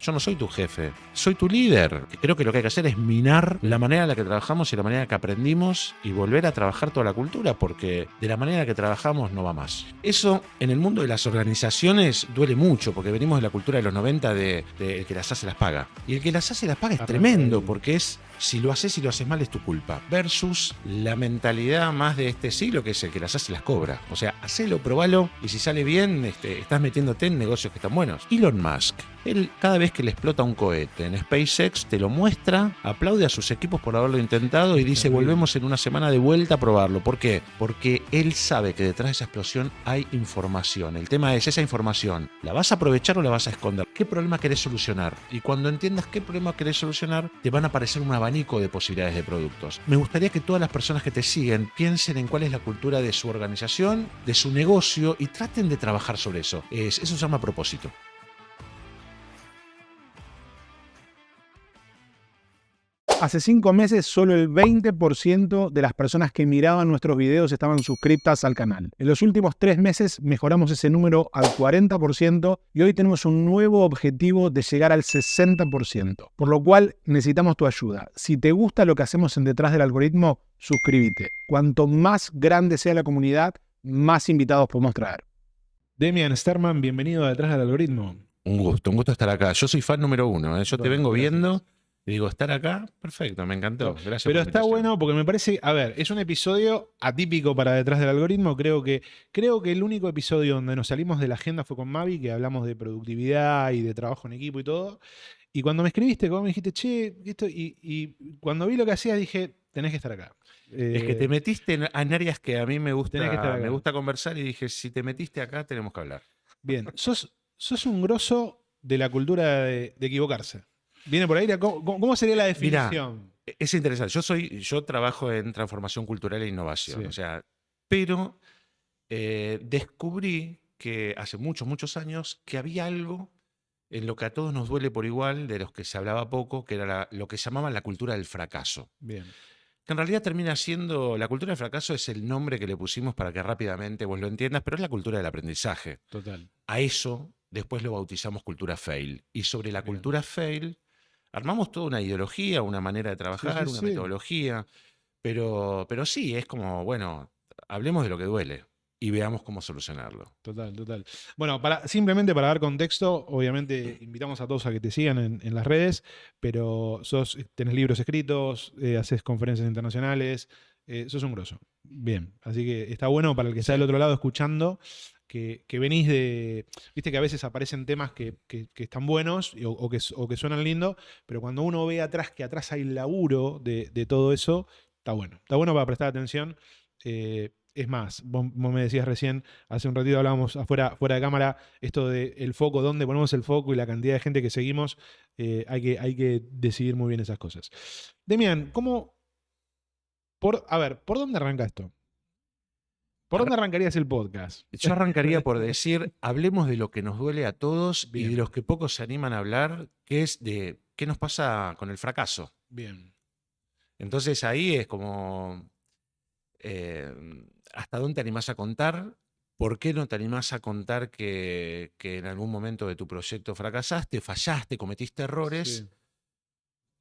Yo no soy tu jefe, soy tu líder. Creo que lo que hay que hacer es minar la manera en la que trabajamos y la manera en la que aprendimos y volver a trabajar toda la cultura, porque de la manera en la que trabajamos no va más. Eso en el mundo de las organizaciones duele mucho, porque venimos de la cultura de los 90 de el que las hace las paga. Y el que las hace las paga es tremendo, porque es si lo haces y lo haces mal es tu culpa. Versus la mentalidad más de este siglo, que es el que las hace las cobra. O sea, hacelo, probalo, y si sale bien, estás metiéndote en negocios que están buenos. Elon Musk, él cada vez que le explota un cohete en SpaceX te lo muestra, aplaude a sus equipos por haberlo intentado y dice volvemos en una semana de vuelta a probarlo. ¿Por qué? Porque él sabe que detrás de esa explosión hay información. El tema es esa información, ¿la vas a aprovechar o la vas a esconder? ¿Qué problema querés solucionar? Y cuando entiendas qué problema querés solucionar, te van a aparecer un abanico de posibilidades de productos. Me gustaría que todas las personas que te siguen piensen en cuál es la cultura de su organización, de su negocio y traten de trabajar sobre eso. Eso se llama propósito. Hace 5 meses, solo el 20% de las personas que miraban nuestros videos estaban suscriptas al canal. En los últimos 3 meses mejoramos ese número al 40% y hoy tenemos un nuevo objetivo de llegar al 60%. Por lo cual necesitamos tu ayuda. Si te gusta lo que hacemos en Detrás del Algoritmo, suscríbete. Cuanto más grande sea la comunidad, más invitados podemos traer. Demian Sterman, bienvenido a Detrás del Algoritmo. Un gusto estar acá. Yo soy fan número 1. Yo te vengo Gracias. Viendo y digo, estar acá, perfecto, me encantó. Gracias. Pero está bueno porque me parece, a ver, es un episodio atípico para Detrás del Algoritmo. Creo que el único episodio donde nos salimos de la agenda fue con Mavi, que hablamos de productividad y de trabajo en equipo y todo. Y cuando me escribiste, como me dijiste, che, esto, y cuando vi lo que hacías dije, tenés que estar acá. Es que te metiste en áreas que a mí me Tenés que estar acá. me gusta conversar y dije, si te metiste acá, tenemos que hablar. Bien, sos un grosso de la cultura de equivocarse. ¿Viene por ahí? ¿Cómo sería la definición? Mirá, es interesante. Yo trabajo en transformación cultural e innovación. Sí. O sea, pero descubrí que hace muchos años que había algo en lo que a todos nos duele por igual, de los que se hablaba poco, que era lo que llamaban la cultura del fracaso. Bien. Que en realidad termina siendo, la cultura del fracaso es el nombre que le pusimos para que rápidamente vos lo entiendas, pero es la cultura del aprendizaje. Total. A eso después lo bautizamos cultura fail. Y sobre la Bien. cultura fail armamos toda una ideología, una manera de trabajar, una metodología, pero sí, es como, bueno, hablemos de lo que duele y veamos cómo solucionarlo. Total. Bueno, simplemente para dar contexto, obviamente invitamos a todos a que te sigan en las redes, pero tenés libros escritos, haces conferencias internacionales, sos un grosso. Bien, así que está bueno para el que está del otro lado escuchando, que venís de... Viste que a veces aparecen temas que están buenos o que suenan lindo, pero cuando uno ve atrás, que atrás hay laburo de todo eso, está bueno. Está bueno para prestar atención. Es más, vos me decías recién, hace un ratito hablábamos fuera de cámara, esto del foco, dónde ponemos el foco y la cantidad de gente que seguimos, hay que decidir muy bien esas cosas. Demian, a ver, ¿por dónde arranca esto? ¿Por dónde arrancarías el podcast? Yo arrancaría por decir, hablemos de lo que nos duele a todos Bien. y de los que pocos se animan a hablar, que es de qué nos pasa con el fracaso. Bien. Entonces ahí es como, ¿hasta dónde te animás a contar? ¿Por qué no te animás a contar que en algún momento de tu proyecto fracasaste, fallaste, cometiste errores? Sí.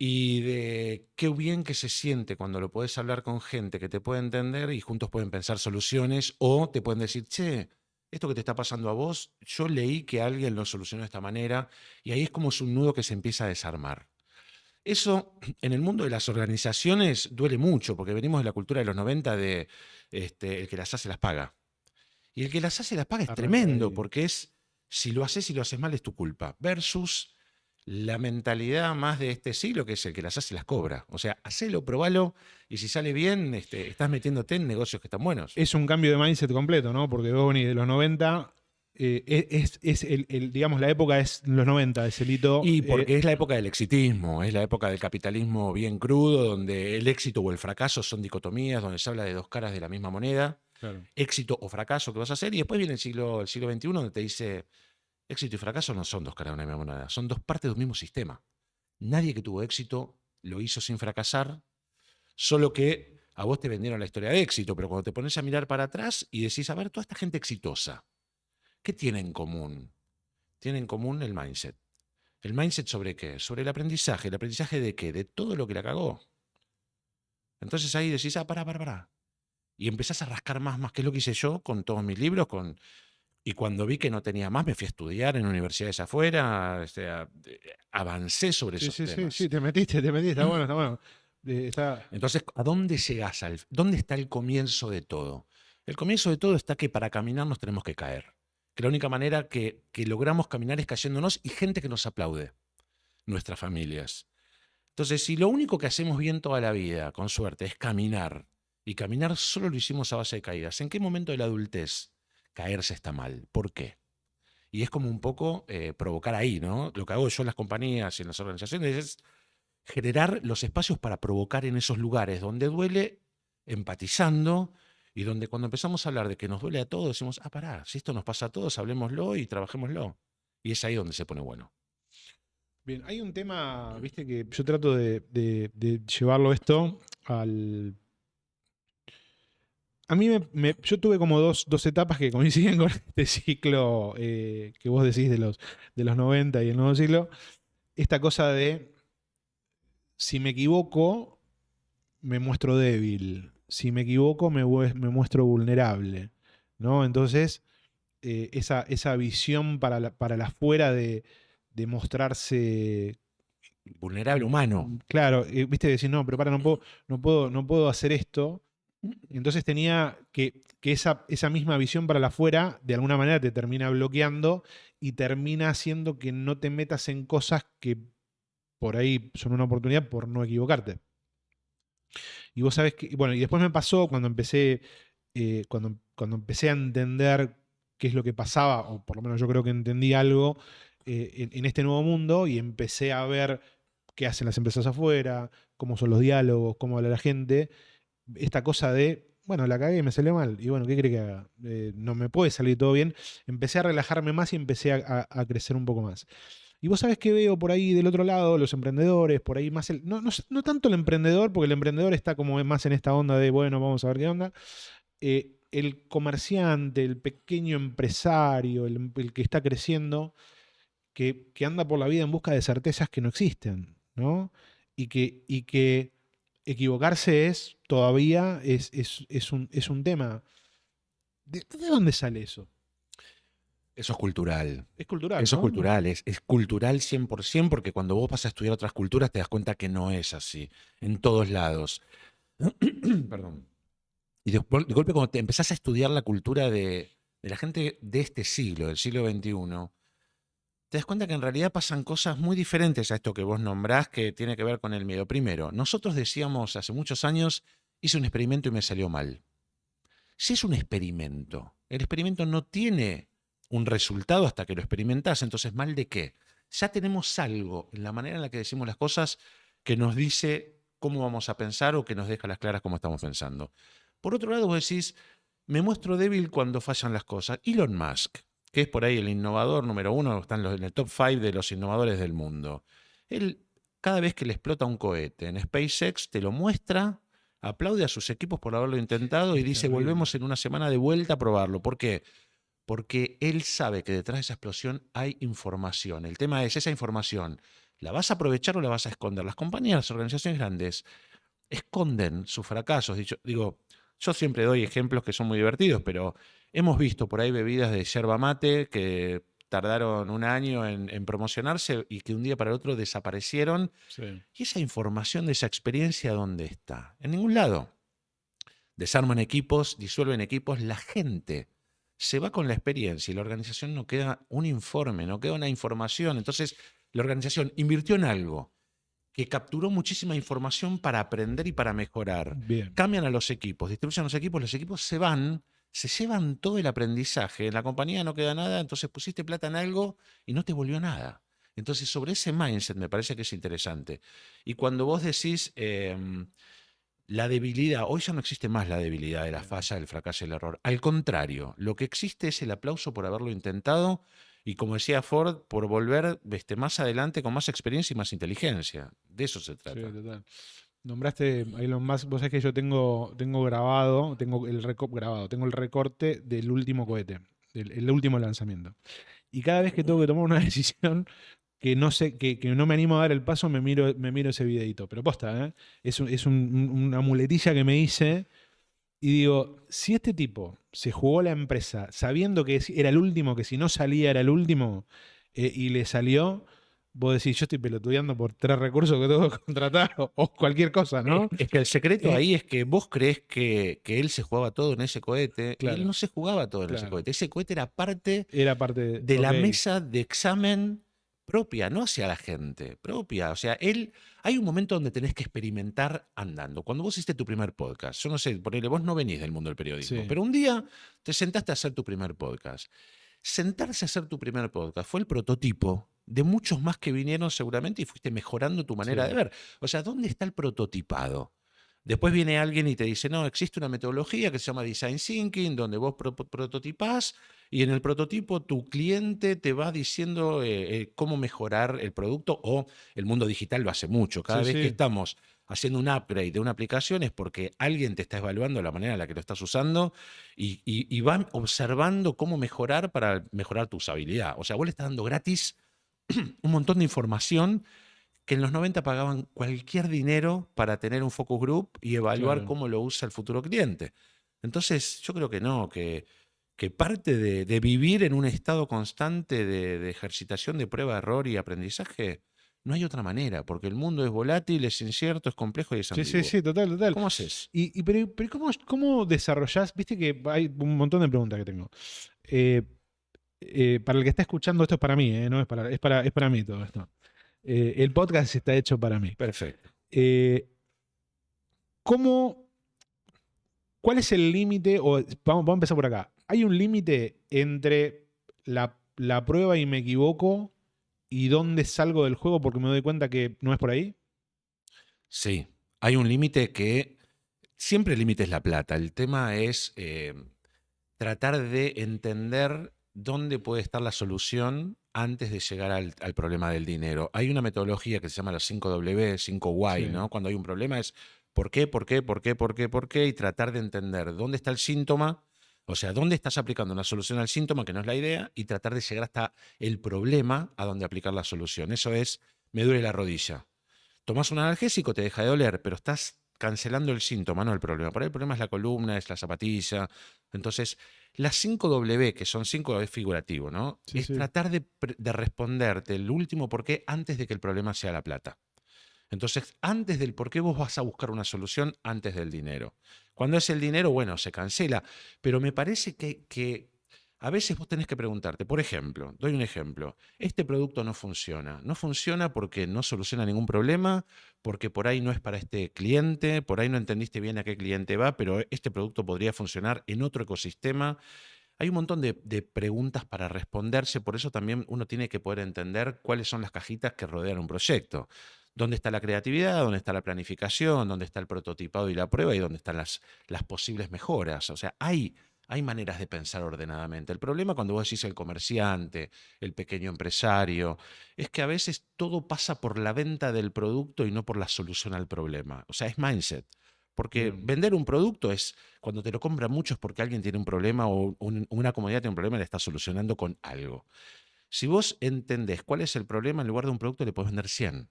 Y de qué bien que se siente cuando lo podés hablar con gente que te puede entender y juntos pueden pensar soluciones o te pueden decir, che, esto que te está pasando a vos, yo leí que alguien lo solucionó de esta manera y ahí es como es un nudo que se empieza a desarmar. Eso en el mundo de las organizaciones duele mucho porque venimos de la cultura de los 90 de el que las hace las paga. Y el que las hace las paga es tremendo porque es si lo haces y lo haces mal es tu culpa. Versus la mentalidad más de este siglo, que es el que las hace las cobra. O sea, hacelo, probalo, y si sale bien, estás metiéndote en negocios que están buenos. Es un cambio de mindset completo, ¿no? Porque vos venís de los 90, digamos, la época es los 90, es el hito. Y porque es la época del exitismo, es la época del capitalismo bien crudo, donde el éxito o el fracaso son dicotomías, donde se habla de dos caras de la misma moneda. Claro. Éxito o fracaso que vas a hacer, y después viene el siglo XXI, donde te dice, éxito y fracaso no son dos caras de una misma moneda, son dos partes de un mismo sistema. Nadie que tuvo éxito lo hizo sin fracasar, solo que a vos te vendieron la historia de éxito, pero cuando te pones a mirar para atrás y decís, a ver, toda esta gente exitosa, ¿qué tiene en común? Tiene en común el mindset. ¿El mindset sobre qué? Sobre el aprendizaje. ¿El aprendizaje de qué? De todo lo que la cagó. Entonces ahí decís, pará. Y empezás a rascar más, que es lo que hice yo con todos mis libros. Y cuando vi que no tenía más, me fui a estudiar en universidades afuera, avancé sobre Sí, esos sí, sí, temas. sí, te metiste, está bueno, está bueno. Entonces, ¿a dónde llegás? ¿Dónde está el comienzo de todo? El comienzo de todo está que para caminar nos tenemos que caer. Que la única manera que logramos caminar es cayéndonos y gente que nos aplaude, nuestras familias. Entonces, si lo único que hacemos bien toda la vida, con suerte, es caminar, y caminar solo lo hicimos a base de caídas, ¿en qué momento de la adultez caerse está mal? ¿Por qué? Y es como un poco provocar ahí, ¿no? Lo que hago yo en las compañías y en las organizaciones es generar los espacios para provocar en esos lugares donde duele, empatizando, y donde cuando empezamos a hablar de que nos duele a todos, decimos, pará, si esto nos pasa a todos, hablemoslo y trabajémoslo. Y es ahí donde se pone bueno. Bien, hay un tema, viste, que yo trato de llevarlo esto al... A mí yo tuve como dos etapas que coinciden con este ciclo que vos decís de los 90 y el nuevo siglo. Esta cosa de, si me equivoco, me muestro débil. Si me equivoco, me muestro vulnerable. ¿No? Entonces, esa visión para la afuera de mostrarse Vulnerable humano. claro, viste, decir, no, pero no puedo hacer esto. Entonces tenía que esa misma visión para la afuera, de alguna manera te termina bloqueando y termina haciendo que no te metas en cosas que por ahí son una oportunidad por no equivocarte. Y vos sabés que, bueno, y después me pasó cuando empecé a entender qué es lo que pasaba, o por lo menos yo creo que entendí algo en este nuevo mundo y empecé a ver qué hacen las empresas afuera, cómo son los diálogos, cómo habla la gente. Esta cosa de, bueno, la cagué y me salió mal. Y bueno, ¿qué cree que haga? No me puede salir todo bien. Empecé a relajarme más y empecé a crecer un poco más. Y vos sabés que veo por ahí del otro lado los emprendedores, por ahí más no tanto el emprendedor, porque el emprendedor está como más en esta onda de, bueno, vamos a ver qué onda. El comerciante, el pequeño empresario, el que está creciendo, que anda por la vida en busca de certezas que no existen, ¿no? Y que equivocarse todavía es un tema. ¿De dónde sale eso? Eso es cultural. Es cultural, Eso es ¿no? cultural, es cultural 100% porque cuando vos vas a estudiar otras culturas te das cuenta que no es así, en todos lados. Perdón. Y de golpe cuando te empezás a estudiar la cultura de la gente de este siglo, del siglo XXI, te das cuenta que en realidad pasan cosas muy diferentes a esto que vos nombrás que tiene que ver con el miedo. Primero, nosotros decíamos hace muchos años, hice un experimento y me salió mal. Si es un experimento, el experimento no tiene un resultado hasta que lo experimentás, entonces ¿mal de qué? Ya tenemos algo en la manera en la que decimos las cosas que nos dice cómo vamos a pensar o que nos deja las claras cómo estamos pensando. Por otro lado, vos decís, me muestro débil cuando fallan las cosas. Elon Musk, que es por ahí el innovador número uno, está en el top 5 de los innovadores del mundo. Él, cada vez que le explota un cohete en SpaceX, te lo muestra, aplaude a sus equipos por haberlo intentado y dice, terrible. volvemos en una semana de vuelta a probarlo. ¿Por qué? Porque él sabe que detrás de esa explosión hay información. El tema es, esa información, ¿la vas a aprovechar o la vas a esconder? Las compañías, las organizaciones grandes, esconden sus fracasos. Digo, yo siempre doy ejemplos que son muy divertidos, pero hemos visto por ahí bebidas de yerba mate que tardaron un año en promocionarse y que un día para el otro desaparecieron. Sí. ¿Y esa información de esa experiencia dónde está? En ningún lado. Desarman equipos, disuelven equipos, la gente se va con la experiencia y la organización no queda un informe, no queda una información. Entonces, la organización invirtió en algo que capturó muchísima información para aprender y para mejorar. Bien. Cambian a los equipos, distribuyen los equipos se van, se llevan todo el aprendizaje. En la compañía no queda nada, entonces pusiste plata en algo y no te volvió nada. Entonces, sobre ese mindset me parece que es interesante. Y cuando vos decís la debilidad, hoy ya no existe más la debilidad de la falla, del fracaso y el error. Al contrario, lo que existe es el aplauso por haberlo intentado y, como decía Ford, por volver más adelante con más experiencia y más inteligencia. De eso se trata. Sí, total. Nombraste a Elon Musk. Vos sabés que yo tengo grabado, tengo el recorte del último cohete, el último lanzamiento. Y cada vez que tengo que tomar una decisión, que no sé, que no me animo a dar el paso, me miro ese videito. Pero posta, ¿eh? Es una muletilla que me hice. Y digo, si este tipo se jugó la empresa sabiendo que era el último, que si no salía era el último, y le salió, vos decís, yo estoy pelotudeando por 3 recursos que tengo que contratar o cualquier cosa, ¿no? Es que el secreto Eh, ahí es que vos creés que él se jugaba todo en ese cohete y él claro, no se jugaba todo en ese claro. cohete. Ese cohete era parte Era parte de. de la Ok, mesa de examen propia, no hacia la gente, propia. O sea, hay un momento donde tenés que experimentar andando. Cuando vos hiciste tu primer podcast, yo no sé, ponele, vos no venís del mundo del periodismo, sí. pero un día te sentaste a hacer tu primer podcast. Sentarse a hacer tu primer podcast fue el prototipo de muchos más que vinieron seguramente y fuiste mejorando tu manera de Sí. ver. O sea, ¿dónde está el prototipado? Después viene alguien y te dice, no, existe una metodología que se llama Design Thinking, donde vos prototipás y en el prototipo tu cliente te va diciendo cómo mejorar el producto, o el mundo digital lo hace mucho. Cada Sí, vez que sí. estamos haciendo un upgrade de una aplicación es porque alguien te está evaluando la manera en la que lo estás usando y va observando cómo mejorar para mejorar tu usabilidad. O sea, vos le estás dando gratis un montón de información que en los 90 pagaban cualquier dinero para tener un focus group y evaluar Claro. cómo lo usa el futuro cliente. Entonces, yo creo que no, que parte de vivir en un estado constante de ejercitación de prueba, error y aprendizaje, no hay otra manera, porque el mundo es volátil, es incierto, es complejo y es Sí, sí, ambiguo. sí, total, total. ¿Cómo haces? Pero ¿cómo desarrollás? Viste que hay un montón de preguntas que tengo. Eh, para el que está escuchando, esto es para mí, no es para mí todo esto. El podcast está hecho para mí. Perfecto. Eh, ¿cómo, ¿Cuál es el límite? Vamos a empezar por acá. ¿Hay un límite entre la prueba y me equivoco y dónde salgo del juego porque me doy cuenta que no es por ahí? Sí, hay un límite que siempre el límite es la plata. El tema es tratar de entender dónde puede estar la solución antes de llegar al problema del dinero. Hay una metodología que se llama los 5W, 5Y, Sí, ¿no? Cuando hay un problema es por qué, por qué, por qué, por qué, por qué, y tratar de entender dónde está el síntoma, o sea, dónde estás aplicando una solución al síntoma, que no es la idea, y tratar de llegar hasta el problema a donde aplicar la solución. Eso es, me duele la rodilla. Tomás un analgésico, te deja de doler, pero estás cancelando el síntoma, no el problema. Por ahí el problema es la columna, es la zapatilla. Entonces, las 5W, que son 5, es figurativo, ¿no? sí, Es sí. tratar de responderte el último por qué antes de que el problema sea la plata. Entonces, antes del por qué vos vas a buscar una solución antes del dinero. Cuando es el dinero, bueno, se cancela, pero me parece que a veces vos tenés que preguntarte, por ejemplo, doy un ejemplo, este producto no funciona. No funciona porque no soluciona ningún problema, porque por ahí no es para este cliente, por ahí no entendiste bien a qué cliente va, pero este producto podría funcionar en otro ecosistema. Hay un montón de preguntas para responderse, por eso también uno tiene que poder entender cuáles son las cajitas que rodean un proyecto. ¿Dónde está la creatividad? ¿Dónde está la planificación? ¿Dónde está el prototipado y la prueba? ¿Y dónde están las posibles mejoras? O sea, hay maneras de pensar ordenadamente. El problema cuando vos decís el comerciante, el pequeño empresario, es que a veces todo pasa por la venta del producto y no por la solución al problema. O sea, es mindset. Porque Bien. vender un producto es, cuando te lo compran muchos porque alguien tiene un problema o una comunidad tiene un problema y le está solucionando con algo. Si vos entendés cuál es el problema, en lugar de un producto le podés vender 100.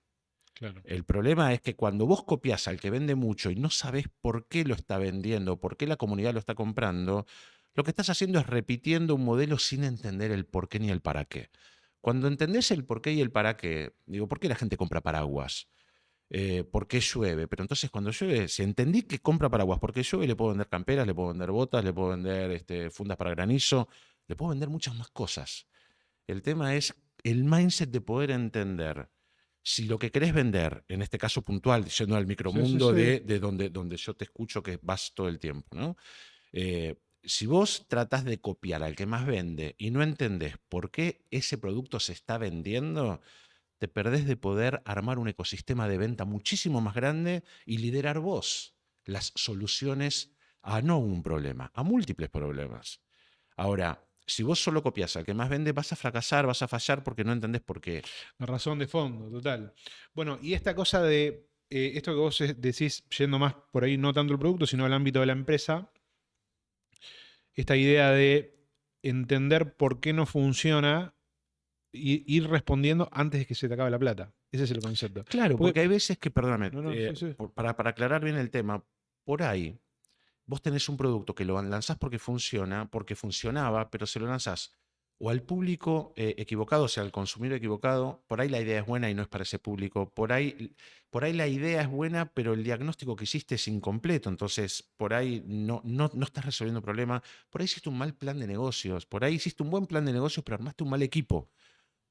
Claro. El problema es que cuando vos copias al que vende mucho y no sabés por qué lo está vendiendo, por qué la comunidad lo está comprando, lo que estás haciendo es repitiendo un modelo sin entender el por qué ni el para qué. Cuando entendés el por qué y el para qué, digo, ¿por qué la gente compra paraguas? ¿Por qué llueve? Pero entonces cuando llueve, si entendí que compra paraguas porque llueve, le puedo vender camperas, le puedo vender botas, le puedo vender fundas para granizo, le puedo vender muchas más cosas. El tema es el mindset de poder entender si lo que querés vender, en este caso puntual, yendo al Sí, sí, micromundo sí. de donde yo te escucho que vas todo el tiempo, ¿no? Si vos tratás de copiar al que más vende y no entendés por qué ese producto se está vendiendo, te perdés de poder armar un ecosistema de venta muchísimo más grande y liderar vos las soluciones a no un problema, a múltiples problemas. Ahora, si vos solo copias al que más vende, vas a fracasar, vas a fallar porque no entendés por qué. La razón de fondo, total. Bueno, y esta cosa de esto que vos decís, yendo más por ahí, no tanto el producto, sino al ámbito de la empresa, esta idea de entender por qué no funciona ir respondiendo antes de que se te acabe la plata. Ese es el concepto. Claro, porque hay veces que, perdóname, No, sí, sí. para aclarar bien el tema, por ahí vos tenés un producto que lo lanzás porque funciona, porque funcionaba, pero se lo lanzás o al público equivocado, o sea, al consumidor equivocado. Por ahí la idea es buena y no es para ese público. Por ahí la idea es buena, pero el diagnóstico que hiciste es incompleto. Entonces, por ahí no estás resolviendo el problema. Por ahí hiciste un mal plan de negocios. Por ahí hiciste un buen plan de negocios, pero armaste un mal equipo.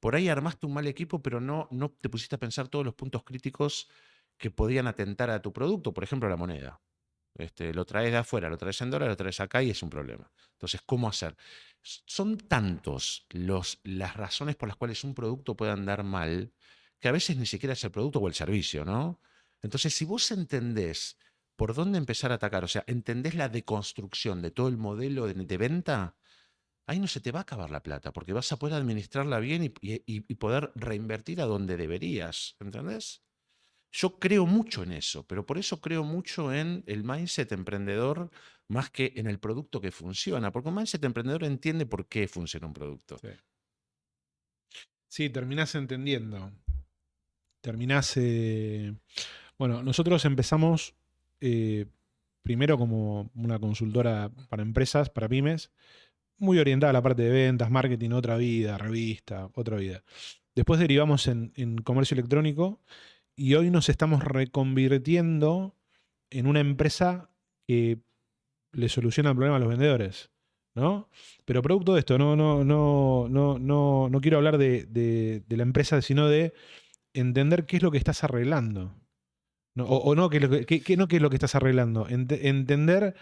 Por ahí armaste un mal equipo, pero no te pusiste a pensar todos los puntos críticos que podían atentar a tu producto. Por ejemplo, la moneda. Lo traes de afuera, lo traes en dólares, lo traes acá y es un problema. Entonces, ¿cómo hacer? Son tantos las razones por las cuales un producto puede andar mal que a veces ni siquiera es el producto o el servicio, ¿no? Entonces, si vos entendés por dónde empezar a atacar, o sea, entendés la deconstrucción de todo el modelo de venta, ahí no se te va a acabar la plata, porque vas a poder administrarla bien y poder reinvertir a donde deberías, ¿entendés? Yo creo mucho en eso, pero por eso creo mucho en el mindset emprendedor más que en el producto que funciona, porque un mindset emprendedor entiende por qué funciona un producto. Sí. Sí, terminás entendiendo. Terminás. Bueno, nosotros empezamos primero como una consultora para empresas, para pymes, muy orientada a la parte de ventas, marketing, otra vida, revista, otra vida. Después derivamos en comercio electrónico y hoy nos estamos reconvirtiendo en una empresa que le soluciona el problema a los vendedores, ¿no? Pero producto de esto, no quiero hablar de la empresa, sino de entender qué es lo que estás arreglando. No, o no, qué es lo no qué es lo que estás arreglando. Entender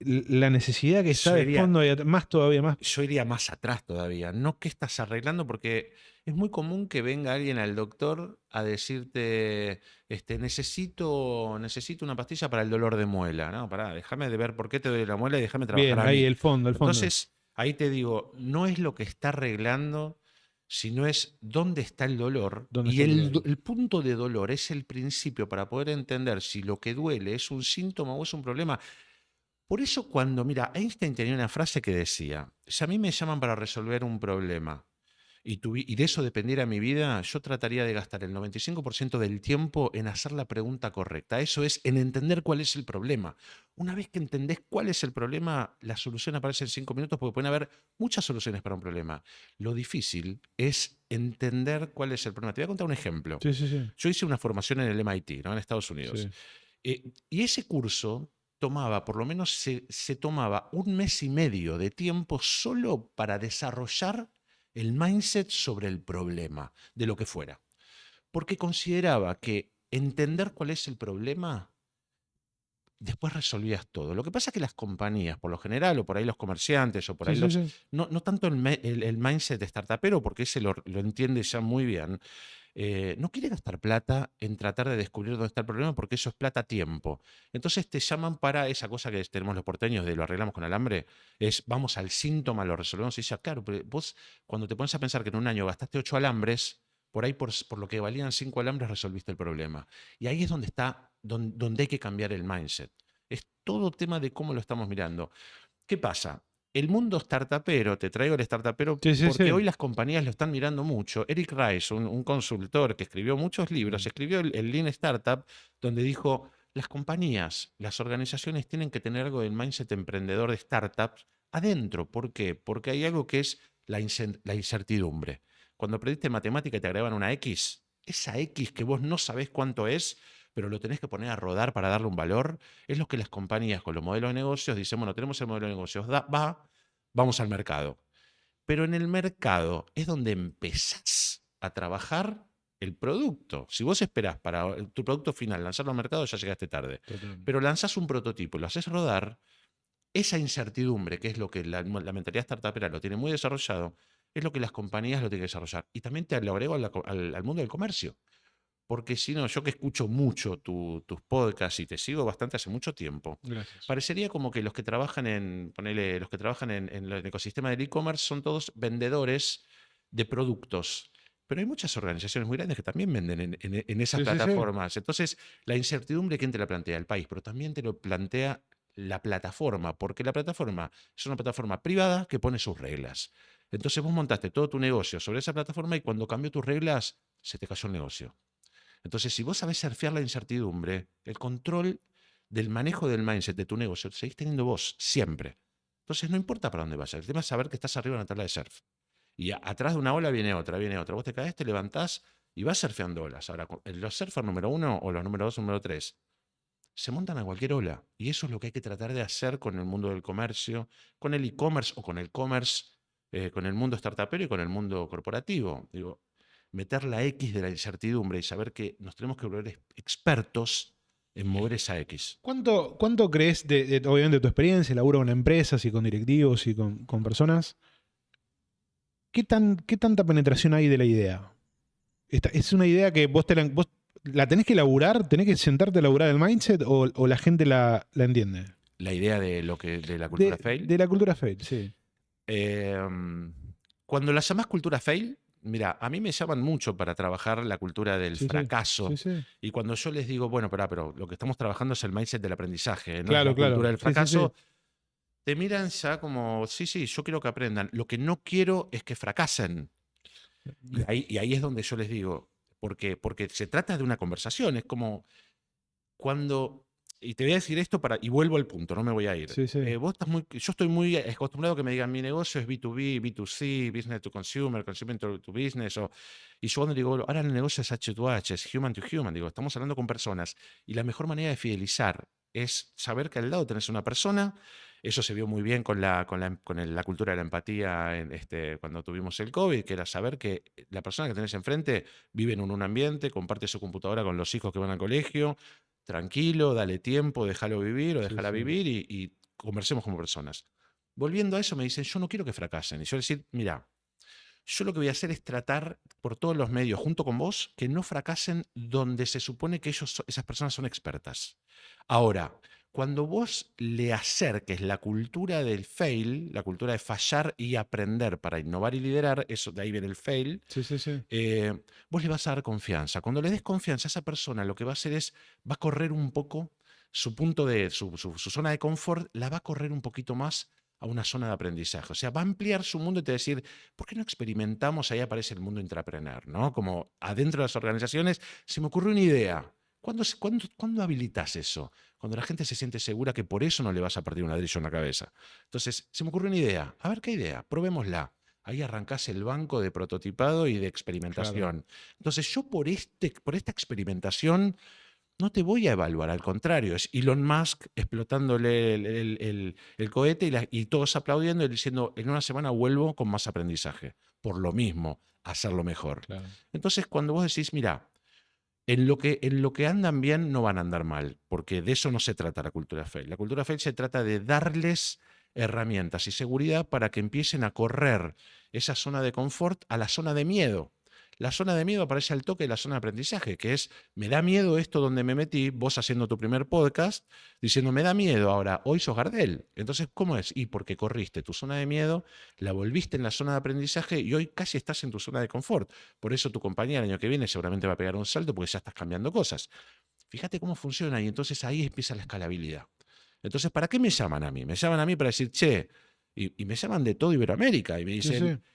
la necesidad que está Yo de diría, fondo y más todavía más. yo iría más atrás todavía. No qué estás arreglando, porque es muy común que venga alguien al doctor a decirte, necesito una pastilla para el dolor de muela. No, pará, déjame de ver por qué te duele la muela y déjame trabajar Bien, a ahí mí. el fondo, el fondo. Entonces, ahí te digo, no es lo que está arreglando, sino es dónde está el dolor. ¿Dónde Y está el dolor? el punto de dolor es el principio para poder entender si lo que duele es un síntoma o es un problema. Por eso mira, Einstein tenía una frase que decía, si a mí me llaman para resolver un problema y de eso dependiera mi vida, yo trataría de gastar el 95% del tiempo en hacer la pregunta correcta. Eso es, en entender cuál es el problema. Una vez que entendés cuál es el problema, la solución aparece en 5 minutos porque pueden haber muchas soluciones para un problema. Lo difícil es entender cuál es el problema. Te voy a contar un ejemplo. Sí, sí, sí. Yo hice una formación en el MIT, ¿no? En Estados Unidos. Sí. Y ese curso tomaba, por lo menos se tomaba 1 mes y medio de tiempo solo para desarrollar el mindset sobre el problema, de lo que fuera. Porque consideraba que entender cuál es el problema, después resolvías todo. Lo que pasa es que las compañías, por lo general, o por ahí los comerciantes, o por Sí, ahí sí, sí. no tanto el mindset startupero, porque ese lo entiende ya muy bien, no quiere gastar plata en tratar de descubrir dónde está el problema porque eso es plata-tiempo. Entonces te llaman para esa cosa que tenemos los porteños de lo arreglamos con alambre, es vamos al síntoma, lo resolvemos y ya, claro, pero vos cuando te pones a pensar que en un año gastaste 8 alambres, por ahí por lo que valían 5 alambres resolviste el problema. Y ahí es donde está, donde hay que cambiar el mindset. Es todo tema de cómo lo estamos mirando. ¿Qué pasa? El mundo startupero, te traigo el startupero Sí, sí, porque sí. hoy las compañías lo están mirando mucho. Eric Rice, un consultor que escribió muchos libros, escribió el Lean Startup, donde dijo, las compañías, las organizaciones tienen que tener algo del mindset emprendedor de startups adentro. ¿Por qué? Porque hay algo que es la incertidumbre. Cuando aprendiste matemática y te agregaban una X, esa X que vos no sabés cuánto es, pero lo tenés que poner a rodar para darle un valor, es lo que las compañías con los modelos de negocios dicen, bueno, tenemos el modelo de negocios, vamos al mercado. Pero en el mercado es donde empezás a trabajar el producto. Si vos esperás para tu producto final lanzarlo al mercado, ya llegaste tarde. Totalmente. Pero lanzás un prototipo y lo haces rodar, esa incertidumbre, que es lo que la mentalidad startupera lo tiene muy desarrollado, es lo que las compañías lo tienen que desarrollar. Y también te lo agrego al mundo del comercio. Porque si no, yo que escucho mucho tus podcasts y te sigo bastante hace mucho tiempo, Gracias. parecería como que los que trabajan los que trabajan en el ecosistema del e-commerce son todos vendedores de productos. Pero hay muchas organizaciones muy grandes que también venden en esas Sí, sí, sí. plataformas. Entonces, la incertidumbre, ¿quién te la plantea? El país, pero también te lo plantea la plataforma, porque la plataforma es una plataforma privada que pone sus reglas. Entonces vos montaste todo tu negocio sobre esa plataforma y cuando cambió tus reglas, se te cayó el negocio. Entonces, si vos sabés surfear la incertidumbre, el control del manejo del mindset de tu negocio, lo seguís teniendo vos, siempre. Entonces, no importa para dónde vayas. El tema es saber que estás arriba de una tabla de surf. Y atrás de una ola viene otra, viene otra. Vos te caes, te levantás y vas surfeando olas. Ahora, los surfers número 1 o los número 2 o número 3 se montan a cualquier ola. Y eso es lo que hay que tratar de hacer con el mundo del comercio, con el e-commerce o con el commerce, con el mundo startupero y con el mundo corporativo. Digo, meter la X de la incertidumbre y saber que nos tenemos que volver expertos en mover esa X. ¿Cuánto crees, obviamente, de tu experiencia, laburo con empresas y con directivos y con personas? ¿Qué tanta penetración hay de la idea? ¿Es una idea que vos la tenés que elaborar, tenés que sentarte a elaborar el mindset o la gente la entiende? La idea de la cultura fail. De la cultura fail, sí. Cuando la llamás cultura fail, mira, a mí me llaman mucho para trabajar la cultura del fracaso. Sí. Y cuando yo les digo, bueno, pero lo que estamos trabajando es el mindset del aprendizaje, no Claro, es la cultura del fracaso, Sí. te miran ya como, sí, yo quiero que aprendan. Lo que no quiero es que fracasen. Y ahí es donde yo les digo, porque se trata de una conversación, es como cuando, y te voy a decir esto y vuelvo al punto, no me voy a ir. Sí. Yo estoy muy acostumbrado a que me digan mi negocio es B2B, B2C, business to consumer, consumer to business, y yo cuando digo, ahora el negocio es H2H, es human to human, digo, estamos hablando con personas, y la mejor manera de fidelizar es saber que al lado tenés una persona. Eso se vio muy bien con la cultura de la empatía cuando tuvimos el COVID, que era saber que la persona que tenés enfrente vive en un ambiente, comparte su computadora con los hijos que van al colegio, tranquilo, dale tiempo, déjalo vivir o déjala vivir y conversemos como personas. Volviendo a eso, me dicen, yo no quiero que fracasen. Y yo decir, mira, yo lo que voy a hacer es tratar por todos los medios, junto con vos, que no fracasen donde se supone que esas personas son expertas. Ahora, cuando vos le acerques la cultura del fail, la cultura de fallar y aprender para innovar y liderar, eso de ahí viene el fail, Sí. vos le vas a dar confianza. Cuando le des confianza a esa persona, lo que va a hacer es, va a correr un poco su zona de confort, la va a correr un poquito más a una zona de aprendizaje. O sea, va a ampliar su mundo y te va a decir, ¿por qué no experimentamos? Ahí aparece el mundo intrapreneur, ¿no? Como adentro de las organizaciones, se me ocurrió una idea. ¿Cuándo habilitas eso? Cuando la gente se siente segura que por eso no le vas a partir un ladrillo en la cabeza. Entonces, se me ocurrió una idea. A ver qué idea, probémosla. Ahí arrancás el banco de prototipado y de experimentación. Claro. Entonces, yo por esta experimentación no te voy a evaluar, al contrario, es Elon Musk explotándole el cohete y todos aplaudiendo y diciendo, en una semana vuelvo con más aprendizaje. Por lo mismo, hacerlo mejor. Claro. Entonces, cuando vos decís, mira, en lo que andan bien no van a andar mal, porque de eso no se trata la cultura fail. La cultura fail se trata de darles herramientas y seguridad para que empiecen a correr esa zona de confort a la zona de miedo. La zona de miedo aparece al toque de la zona de aprendizaje, que es, me da miedo esto donde me metí, vos haciendo tu primer podcast, diciendo, me da miedo, ahora, hoy sos Gardel. Entonces, ¿cómo es? Y porque corriste tu zona de miedo, la volviste en la zona de aprendizaje y hoy casi estás en tu zona de confort. Por eso tu compañía el año que viene seguramente va a pegar un salto porque ya estás cambiando cosas. Fíjate cómo funciona y entonces ahí empieza la escalabilidad. Entonces, ¿para qué me llaman a mí? Me llaman a mí para decir, che, y me llaman de todo Iberoamérica y me dicen... Sí.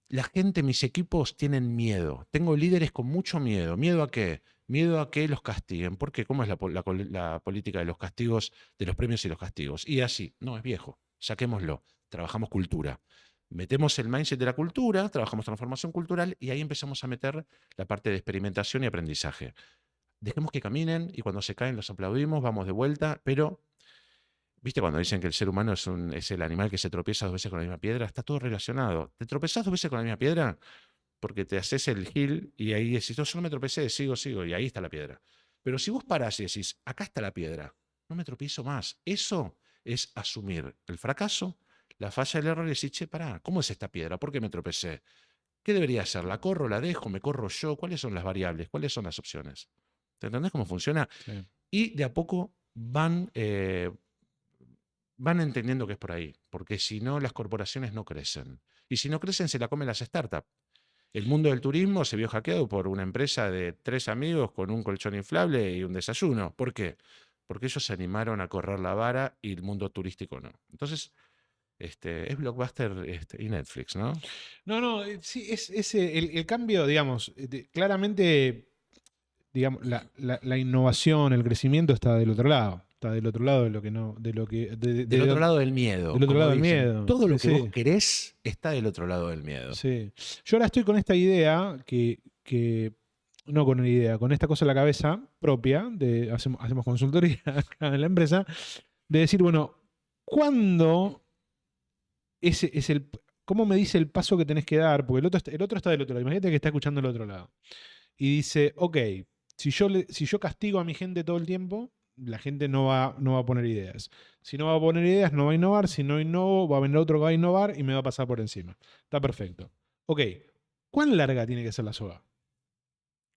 La gente, mis equipos tienen miedo. Tengo líderes con mucho miedo. ¿Miedo a qué? Miedo a que los castiguen. ¿Por qué? ¿Cómo es la política de los castigos, de los premios y los castigos? Y así, no, es viejo. Saquémoslo. Trabajamos cultura. Metemos el mindset de la cultura, trabajamos transformación cultural y ahí empezamos a meter la parte de experimentación y aprendizaje. Dejemos que caminen y cuando se caen los aplaudimos, vamos de vuelta, pero... ¿Viste cuando dicen que el ser humano es el animal que se tropieza 2 veces con la misma piedra? Está todo relacionado. ¿Te tropezás 2 veces con la misma piedra? Porque te haces el gil y ahí decís, no, yo no me tropecé, sigo, y ahí está la piedra. Pero si vos parás y decís, acá está la piedra, no me tropiezo más. Eso es asumir el fracaso, la falla, el error y decir, che, pará, ¿cómo es esta piedra? ¿Por qué me tropecé? ¿Qué debería hacer? ¿La corro, la dejo, me corro yo? ¿Cuáles son las variables? ¿Cuáles son las opciones? ¿Te entendés cómo funciona? Sí. Y de a poco van entendiendo que es por ahí, porque si no, las corporaciones no crecen. Y si no crecen, se la comen las startups. El mundo del turismo se vio hackeado por una empresa de 3 amigos con un colchón inflable y un desayuno. ¿Por qué? Porque ellos se animaron a correr la vara y el mundo turístico no. Entonces, Es Blockbuster y Netflix, ¿no? No, sí, es el cambio, digamos, claramente, digamos, la innovación, el crecimiento está del otro lado. Está del otro lado de lo que no, de lo que, Del otro lado del miedo, del otro como lado del dicen. miedo. Todo Sí, lo que vos sí, querés está del otro lado del miedo. sí. Yo ahora estoy con esta idea no con una idea, con esta cosa en la cabeza propia, hacemos consultoría acá en la empresa, de decir, bueno, ¿cuándo es el, cómo me dice el paso que tenés que dar? Porque el otro está del otro lado. Imagínate que está escuchando el otro lado. Y dice, ok, si yo castigo a mi gente todo el tiempo, la gente no va a poner ideas. Si no va a poner ideas, no va a innovar. Si no innovo, va a venir otro que va a innovar y me va a pasar por encima. Está perfecto. Ok, ¿cuán larga tiene que ser la soga?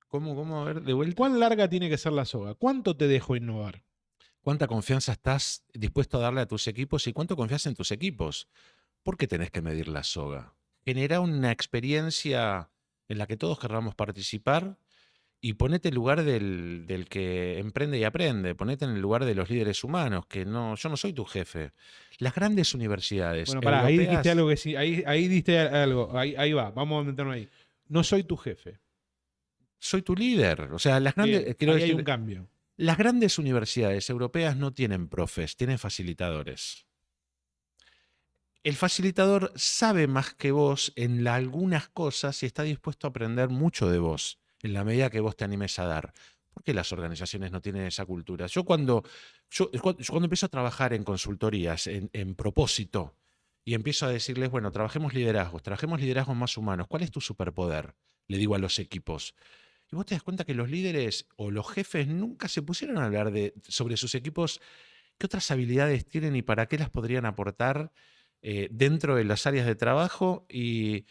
¿Cómo? A ver, de vuelta. ¿Cuán larga tiene que ser la soga? ¿Cuánto te dejo innovar? ¿Cuánta confianza estás dispuesto a darle a tus equipos y cuánto confías en tus equipos? ¿Por qué tenés que medir la soga? Genera una experiencia en la que todos querramos participar y ponete en el lugar del que emprende y aprende. Ponete en el lugar de los líderes humanos, que no, yo no soy tu jefe. Las grandes universidades Bueno, pará, ahí dijiste europeas, algo que sí, ahí diste algo, ahí va, vamos a meternos ahí. No soy tu jefe. soy tu líder. O sea, las Bien, grandes, quiero ahí hay un decir, cambio. las grandes universidades europeas no tienen profes, tienen facilitadores. El facilitador sabe más que vos en algunas cosas y está dispuesto a aprender mucho de vos en la medida que vos te animes a dar. ¿Por qué las organizaciones no tienen esa cultura? Yo cuando empiezo a trabajar en consultorías, en propósito, y empiezo a decirles, bueno, trabajemos liderazgos más humanos. ¿Cuál es tu superpoder? Le digo a los equipos. Y vos te das cuenta que los líderes o los jefes nunca se pusieron a hablar sobre sus equipos, qué otras habilidades tienen y para qué las podrían aportar dentro de las áreas de trabajo y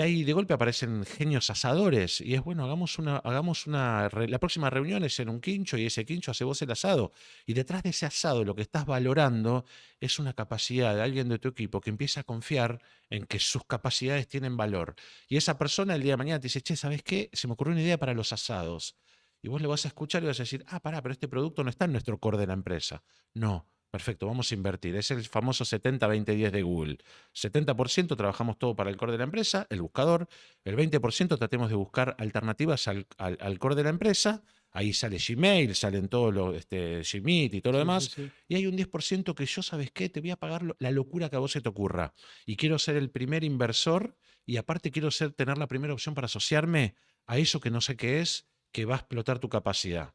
ahí de golpe aparecen genios asadores y es bueno, la próxima reunión es en un quincho y ese quincho hace vos el asado y detrás de ese asado lo que estás valorando es una capacidad de alguien de tu equipo que empieza a confiar en que sus capacidades tienen valor y esa persona el día de mañana te dice, che, ¿sabes qué? Se me ocurrió una idea para los asados y vos le vas a escuchar y vas a decir, pará, pero este producto no está en nuestro core de la empresa. No. Perfecto, vamos a invertir. Es el famoso 70-20-10 de Google. 70% trabajamos todo para el core de la empresa, el buscador. El 20% tratemos de buscar alternativas al core de la empresa. Ahí sale Gmail, salen todos los Gmeet y todo lo Sí, sí, demás. sí. Y hay un 10% que yo, ¿sabes qué? Te voy a pagar la locura que a vos se te ocurra. Y quiero ser el primer inversor y aparte quiero tener la primera opción para asociarme a eso que no sé qué es, que va a explotar tu capacidad.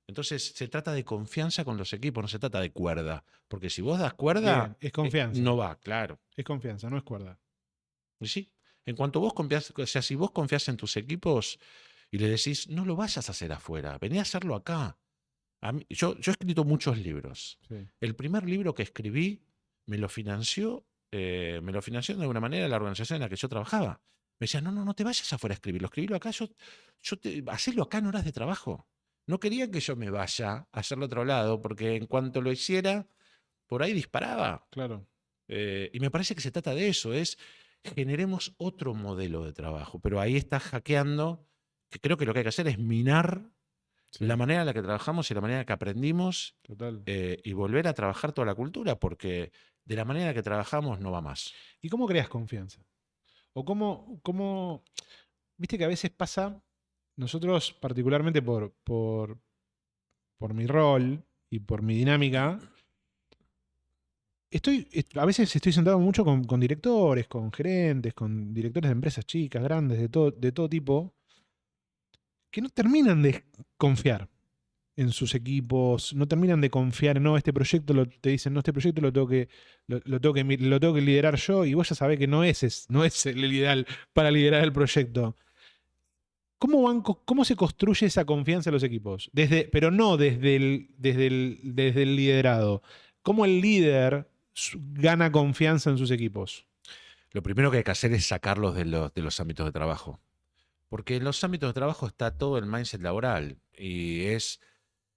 Entonces se trata de confianza con los equipos, no se trata de cuerda. Porque si vos das cuerda, Bien, es confianza. no va, claro. Es confianza, no es cuerda. Y sí, en cuanto vos confías, o sea, si vos confías en tus equipos y le decís, no lo vayas a hacer afuera, vení a hacerlo acá. Yo he escrito muchos libros. Sí. El primer libro que escribí me lo financió de alguna manera la organización en la que yo trabajaba. Me decía, no te vayas afuera a escribirlo, escribilo acá, hacelo acá en horas de trabajo. No querían que yo me vaya a hacerlo a otro lado, porque en cuanto lo hiciera, por ahí disparaba. Claro. Y me parece que se trata de eso, generemos otro modelo de trabajo, pero ahí estás hackeando, que creo que lo que hay que hacer es minar Sí, la manera en la que trabajamos y la manera en la que aprendimos total. y volver a trabajar toda la cultura, porque de la manera en la que trabajamos no va más. ¿Y cómo creas confianza? O viste que a veces pasa, nosotros particularmente por mi rol y por mi dinámica, a veces estoy sentado mucho con directores, con gerentes, con directores de empresas chicas, grandes, de todo tipo, que no terminan de confiar en sus equipos, no terminan de confiar en, no, este proyecto, te dicen, no, este proyecto lo tengo que liderar yo, y vos ya sabés que no es el ideal para liderar el proyecto. ¿Cómo se construye esa confianza en los equipos? Pero no desde el liderado. ¿Cómo el líder gana confianza en sus equipos? Lo primero que hay que hacer es sacarlos de los ámbitos de trabajo, porque en los ámbitos de trabajo está todo el mindset laboral y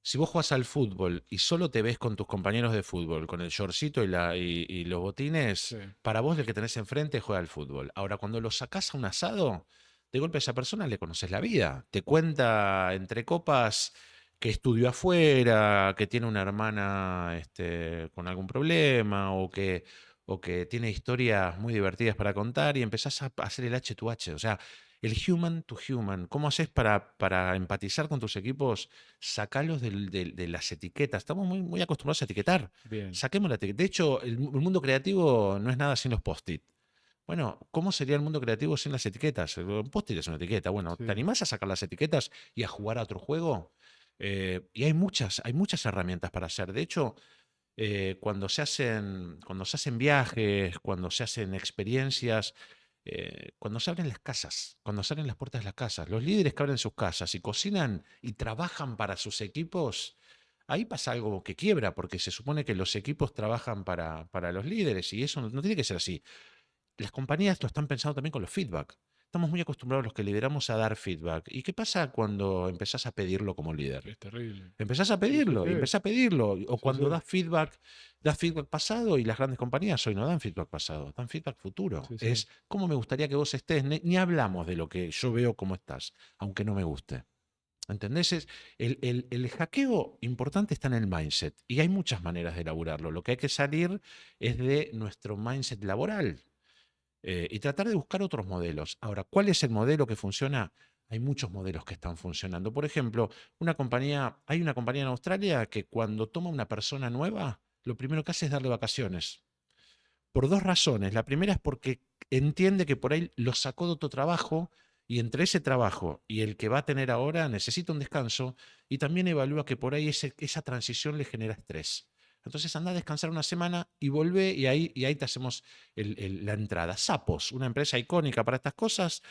si vos jugás al fútbol y solo te ves con tus compañeros de fútbol, con el shortcito y los botines, Sí. para vos el que tenés enfrente juega al fútbol. Ahora, cuando lo sacás a un asado, de golpe a esa persona le conoces la vida. Te cuenta entre copas que estudió afuera, que tiene una hermana con algún problema, o que tiene historias muy divertidas para contar y empezás a hacer el H2H, o sea, el human to human. ¿Cómo haces para empatizar con tus equipos? Sacalos de las etiquetas. Estamos muy acostumbrados a etiquetar. Bien. Saquemos la etiqueta. De hecho, el mundo creativo no es nada sin los post-it. Bueno, ¿cómo sería el mundo creativo sin las etiquetas? Un post-it es una etiqueta. Bueno, Sí. ¿te animás a sacar las etiquetas y a jugar a otro juego? Y hay muchas herramientas para hacer. De hecho, cuando se hacen viajes, cuando se hacen experiencias, cuando se abren las casas, cuando se abren las puertas de las casas, los líderes que abren sus casas y cocinan y trabajan para sus equipos, ahí pasa algo que quiebra, porque se supone que los equipos trabajan para los líderes y eso no tiene que ser así. Las compañías lo están pensando también con los feedback. Estamos muy acostumbrados los que lideramos a dar feedback. ¿Y qué pasa cuando empezás a pedirlo como líder? Es terrible. Empezás a Sí, sí, pedirlo, y sí. empezás a pedirlo. O Sí, cuando sí. das feedback pasado, y las grandes compañías hoy no dan feedback pasado, dan feedback futuro. Sí, sí. Es cómo me gustaría que vos estés. Ni hablamos de lo que yo veo cómo estás, aunque no me guste. ¿Entendés? El hackeo importante está en el mindset. Y hay muchas maneras de elaborarlo. Lo que hay que salir es de nuestro mindset laboral. Y tratar de buscar otros modelos. Ahora, ¿cuál es el modelo que funciona? Hay muchos modelos que están funcionando. Por ejemplo, hay una compañía en Australia que cuando toma una persona nueva, lo primero que hace es darle vacaciones. Por dos razones. La primera es porque entiende que por ahí lo sacó de otro trabajo y entre ese trabajo y el que va a tener ahora necesita un descanso y también evalúa que por ahí esa transición le genera estrés. Entonces anda a descansar una semana y vuelve y ahí te hacemos la entrada. Sapos, una empresa icónica para estas cosas,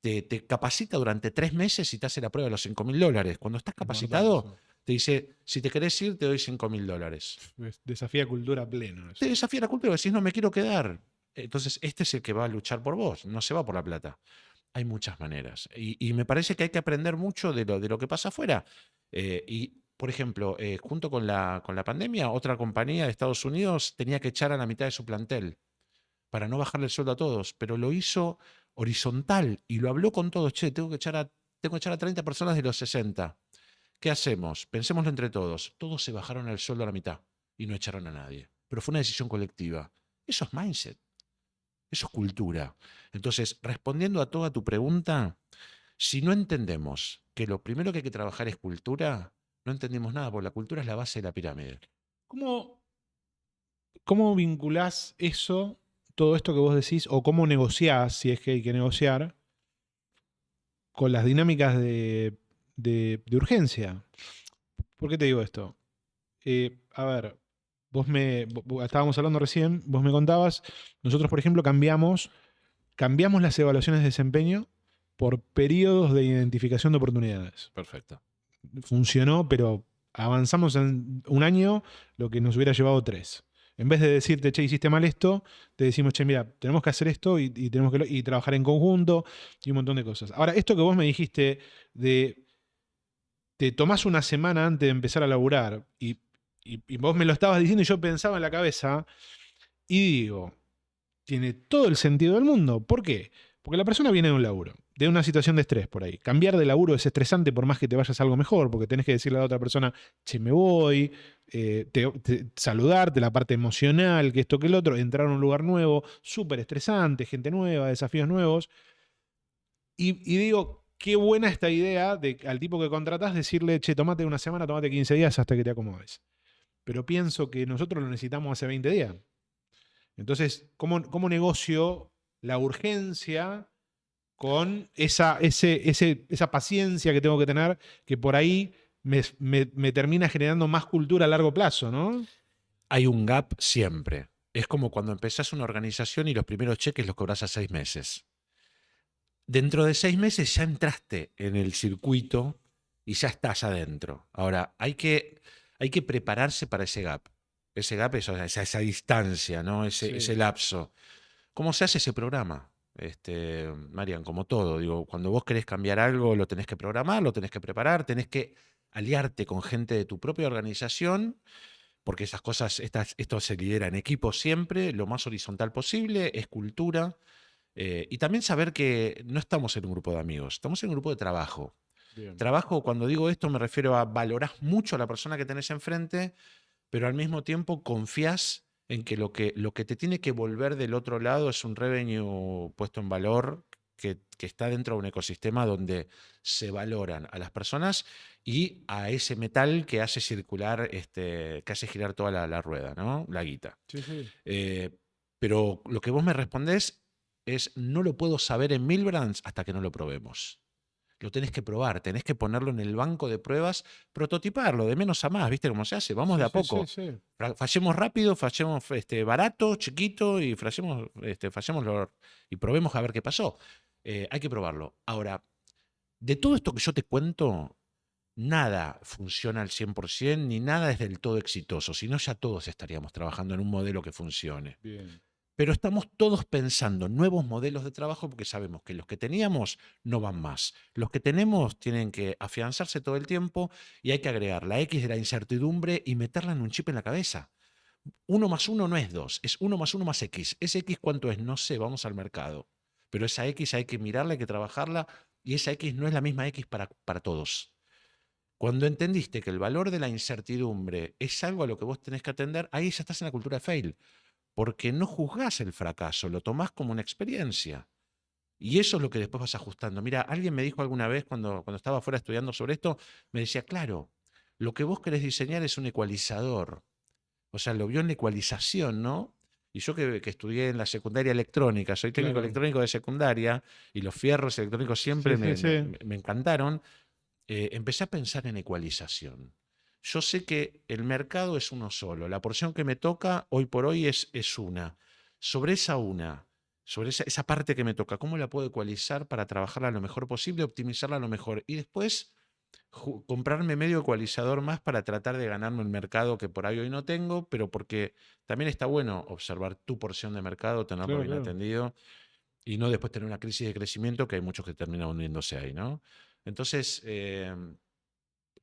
te capacita durante 3 meses y te hace la prueba de los $5.000. Cuando estás Mortal capacitado, eso. te dice, si te querés ir, te doy $5.000. Desafía cultura pleno. Eso. Te desafía la cultura, decís, no me quiero quedar. Entonces, este es el que va a luchar por vos, no se va por la plata. Hay muchas maneras. Y me parece que hay que aprender mucho de lo que pasa afuera. Y, por ejemplo, junto con la pandemia, otra compañía de Estados Unidos tenía que echar a la mitad de su plantel para no bajarle el sueldo a todos, pero lo hizo horizontal y lo habló con todos. Che, tengo que echar a 30 personas de los 60. ¿Qué hacemos? Pensémoslo entre todos. Todos se bajaron el sueldo a la mitad y no echaron a nadie. Pero fue una decisión colectiva. Eso es mindset. Eso es cultura. Entonces, respondiendo a toda tu pregunta, si no entendemos que lo primero que hay que trabajar es cultura, no entendimos nada, porque la cultura es la base de la pirámide. ¿Cómo vinculás eso, todo esto que vos decís, o cómo negociás, si es que hay que negociar, con las dinámicas de urgencia? ¿Por qué te digo esto? A ver, estábamos hablando recién, vos me contabas, nosotros, por ejemplo, cambiamos las evaluaciones de desempeño por periodos de identificación de oportunidades. Perfecto. Funcionó, pero avanzamos en un año lo que nos hubiera llevado 3. En vez de decirte, che, hiciste mal esto, te decimos, che, mira, tenemos que hacer esto y tenemos que trabajar en conjunto y un montón de cosas. Ahora, esto que vos me dijiste de te tomás una semana antes de empezar a laburar y vos me lo estabas diciendo y yo pensaba en la cabeza y digo, tiene todo el sentido del mundo. ¿Por qué? Porque la persona viene de un laburo, de una situación de estrés por ahí. Cambiar de laburo es estresante por más que te vayas a algo mejor, porque tenés que decirle a la otra persona, che, me voy, saludarte, la parte emocional, que esto, que el otro, entrar a un lugar nuevo, súper estresante, gente nueva, desafíos nuevos. Y digo, qué buena esta idea de al tipo que contratás decirle, che, tomate una semana, tomate 15 días hasta que te acomodes. Pero pienso que nosotros lo necesitamos hace 20 días. Entonces, ¿cómo negocio la urgencia con esa paciencia que tengo que tener, que por ahí me termina generando más cultura a largo plazo, ¿no? Hay un gap siempre. Es como cuando empezás una organización y los primeros cheques los cobras a 6 meses. Dentro de 6 meses ya entraste en el circuito y ya estás adentro. Ahora, hay que prepararse para ese gap. Ese gap es esa distancia, ¿no? Ese lapso. ¿Cómo se hace ese programa? Marian, como todo, digo, cuando vos querés cambiar algo, lo tenés que programar, lo tenés que preparar, tenés que aliarte con gente de tu propia organización, porque esas cosas, esto se lidera en equipo siempre, lo más horizontal posible, es cultura. Y también saber que no estamos en un grupo de amigos, estamos en un grupo de trabajo. Bien. Trabajo, cuando digo esto, me refiero a valorás mucho a la persona que tenés enfrente, pero al mismo tiempo confías en que lo que te tiene que volver del otro lado es un revenue puesto en valor que está dentro de un ecosistema donde se valoran a las personas y a ese metal que hace circular, que hace girar toda la rueda, ¿no? La guita. Sí, sí. Pero lo que vos me respondés es, no lo puedo saber en Milbrands hasta que no lo probemos. Lo tenés que probar, tenés que ponerlo en el banco de pruebas, prototiparlo de menos a más, ¿viste cómo se hace? Vamos de a poco. Sí. Fallemos rápido, fallemos barato, chiquito y y probemos a ver qué pasó. Hay que probarlo. Ahora, de todo esto que yo te cuento, nada funciona al 100%, ni nada es del todo exitoso, si no ya todos estaríamos trabajando en un modelo que funcione. Bien. Pero estamos todos pensando en nuevos modelos de trabajo porque sabemos que los que teníamos no van más. Los que tenemos tienen que afianzarse todo el tiempo y hay que agregar la X de la incertidumbre y meterla en un chip en la cabeza. 1 más 1 no es 2, es 1 más 1 más X. ¿Ese X cuánto es? No sé, vamos al mercado. Pero esa X hay que mirarla, hay que trabajarla y esa X no es la misma X para todos. Cuando entendiste que el valor de la incertidumbre es algo a lo que vos tenés que atender, ahí ya estás en la cultura de fail. Porque no juzgás el fracaso, lo tomás como una experiencia. Y eso es lo que después vas ajustando. Mira, alguien me dijo alguna vez cuando estaba afuera estudiando sobre esto, me decía, claro, lo que vos querés diseñar es un ecualizador. O sea, lo vio en la ecualización, ¿no? Y yo que estudié en la secundaria electrónica, soy técnico Claro. electrónico de secundaria, y los fierros electrónicos siempre Sí. me encantaron, empecé a pensar en ecualización. Yo sé que el mercado es uno solo, la porción que me toca hoy por hoy es una. Sobre esa parte que me toca, ¿cómo la puedo ecualizar para trabajarla lo mejor posible, optimizarla lo mejor? Y después comprarme medio ecualizador más para tratar de ganarme el mercado que por ahí hoy no tengo, pero porque también está bueno observar tu porción de mercado, tenerlo bien Claro. atendido y no después tener una crisis de crecimiento que hay muchos que terminan hundiéndose ahí, ¿no? Entonces,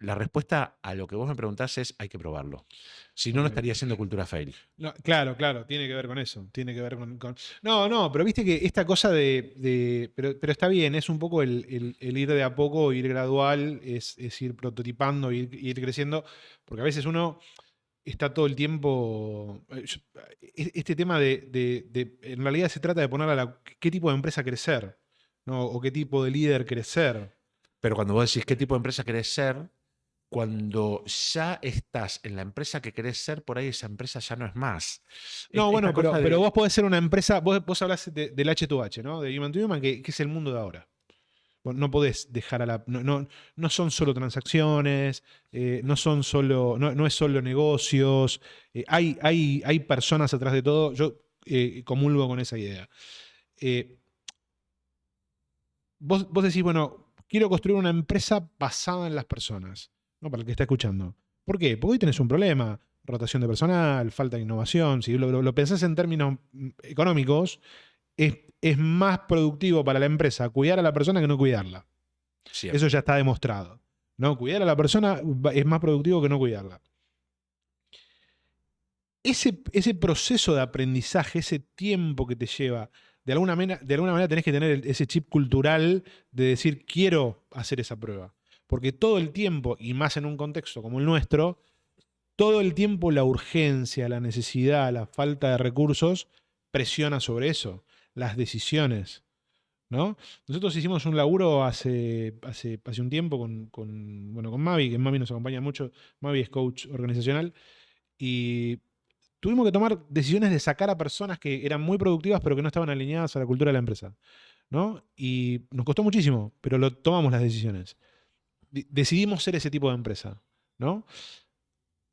la respuesta a lo que vos me preguntás es hay que probarlo. Si no, no Ok. estaría haciendo cultura fail. No, claro, tiene que ver con eso. Tiene que ver con. No, pero viste que esta cosa pero está bien, es un poco el ir de a poco, ir gradual, es ir prototipando, ir creciendo, porque a veces uno está todo el tiempo. Este tema en realidad se trata de poner qué tipo de empresa querés ser, ¿no? O qué tipo de líder querés ser. Pero cuando vos decís qué tipo de empresa querés ser, cuando ya estás en la empresa que querés ser, por ahí esa empresa ya no es más. No, bueno, Esta cosa pero de- vos podés ser una empresa, vos hablas del H2H, ¿no? De Human to Human, que es el mundo de ahora. Vos no podés dejar no son solo transacciones, no son solo, no es solo negocios, hay personas atrás de todo. Yo comulgo con esa idea. Eh, vos decís, bueno, quiero construir una empresa basada en las personas, ¿no? Para el que está escuchando. ¿Por qué? Porque hoy tenés un problema. Rotación de personal, falta de innovación. Si lo pensás en términos económicos, es más productivo para la empresa cuidar a la persona que no cuidarla. Siempre. Eso ya está demostrado. ¿No? Cuidar a la persona es más productivo que no cuidarla. Ese proceso de aprendizaje, ese tiempo que te lleva, de alguna manera tenés que tener ese chip cultural de decir, quiero hacer esa prueba. Porque todo el tiempo, y más en un contexto como el nuestro, todo el tiempo la urgencia, la necesidad, la falta de recursos presiona sobre eso, las decisiones, ¿no? Nosotros hicimos un laburo hace un tiempo con Mavi, que Mavi nos acompaña mucho. Mavi es coach organizacional y tuvimos que tomar decisiones de sacar a personas que eran muy productivas pero que no estaban alineadas a la cultura de la empresa, ¿no? Y nos costó muchísimo, pero tomamos las decisiones. Decidimos ser ese tipo de empresa, ¿no?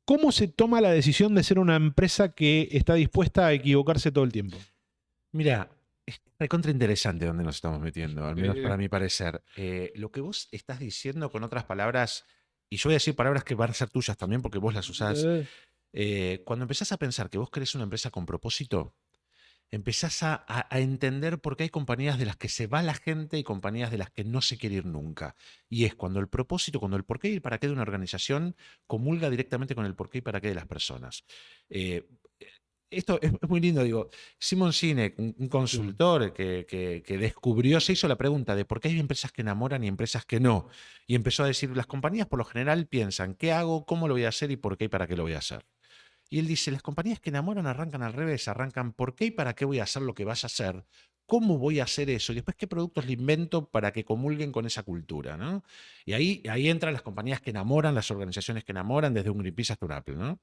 ¿Cómo se toma la decisión de ser una empresa que está dispuesta a equivocarse todo el tiempo? Mira, es recontra interesante donde nos estamos metiendo, al menos para mi parecer. Lo que vos estás diciendo con otras palabras, y yo voy a decir palabras que van a ser tuyas también porque vos las usás. Cuando empezás a pensar que vos querés una empresa con propósito, empezás a entender por qué hay compañías de las que se va la gente y compañías de las que no se quiere ir nunca. Y es cuando el propósito, cuando el por qué y el para qué de una organización comulga directamente con el por qué y para qué de las personas. Esto es muy lindo, digo, Simon Sinek, un consultor que descubrió, se hizo la pregunta de por qué hay empresas que enamoran y empresas que no. Y empezó a decir, las compañías por lo general piensan, ¿qué hago? ¿Cómo lo voy a hacer? ¿Y por qué y para qué lo voy a hacer? Y él dice, las compañías que enamoran arrancan al revés, arrancan ¿por qué y para qué voy a hacer lo que vas a hacer? ¿Cómo voy a hacer eso? Y después, ¿qué productos le invento para que comulguen con esa cultura? ¿No? Y ahí entran las compañías que enamoran, las organizaciones que enamoran, desde un Greenpeace hasta un Apple, ¿no?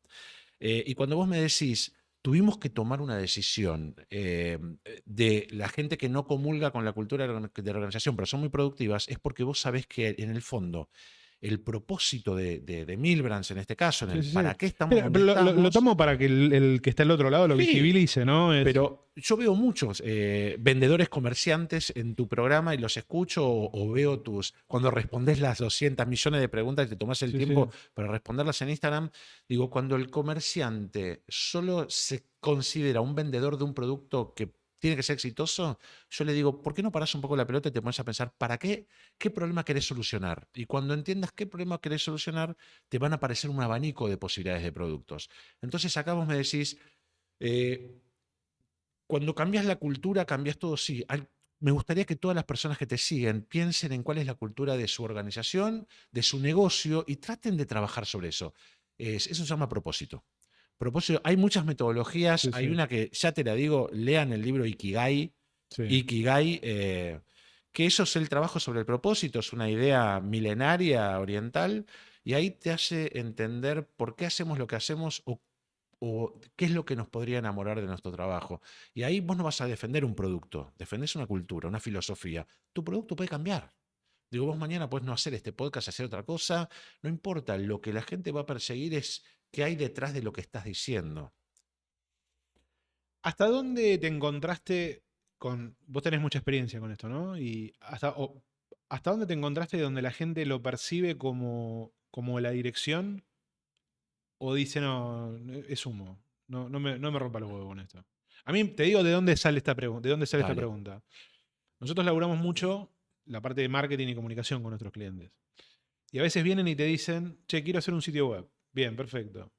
Y cuando vos me decís, tuvimos que tomar una decisión de la gente que no comulga con la cultura de la organización, pero son muy productivas, es porque vos sabés que en el fondo el propósito de Milbrands, en este caso, en Sí, el sí, sí. para qué estamos Pero, donde lo estamos. tomo para que el que está al otro lado lo Sí, visibilice, ¿no? pero yo veo muchos vendedores comerciantes en tu programa y los escucho o veo cuando respondes las 200 millones de preguntas y te tomas el Sí, tiempo sí. para responderlas en Instagram, digo, cuando el comerciante solo se considera un vendedor de un producto que tiene que ser exitoso, yo le digo, ¿por qué no paras un poco la pelota y te pones a pensar, ¿para qué? ¿Qué problema querés solucionar? Y cuando entiendas qué problema querés solucionar, te van a aparecer un abanico de posibilidades de productos. Entonces acá vos me decís, eh, cuando cambias la cultura, cambias todo. Sí, me gustaría que todas las personas que te siguen piensen en cuál es la cultura de su organización, de su negocio y traten de trabajar sobre eso. Eso se llama propósito. Propósito, hay muchas metodologías, Sí, hay sí. una que ya te la digo, lean el libro Ikigai. Sí. Ikigai, que eso es el trabajo sobre el propósito, es una idea milenaria oriental y ahí te hace entender por qué hacemos lo que hacemos o qué es lo que nos podría enamorar de nuestro trabajo. Y ahí vos no vas a defender un producto, defendés una cultura, una filosofía. Tu producto puede cambiar. Digo, vos mañana puedes no hacer este podcast, hacer otra cosa, no importa, lo que la gente va a perseguir es qué hay detrás de lo que estás diciendo. ¿Hasta dónde te encontraste con... Vos tenés mucha experiencia con esto, ¿no? Y ¿hasta dónde te encontraste donde la gente lo percibe como la dirección o dice, no, es humo? No me rompa los huevos con esto. A mí te digo de dónde sale esta pregunta. ¿De dónde sale esta Dale. pregunta? Nosotros laburamos mucho la parte de marketing y comunicación con nuestros clientes. Y a veces vienen y te dicen, che, quiero hacer un sitio web. Bien, perfecto.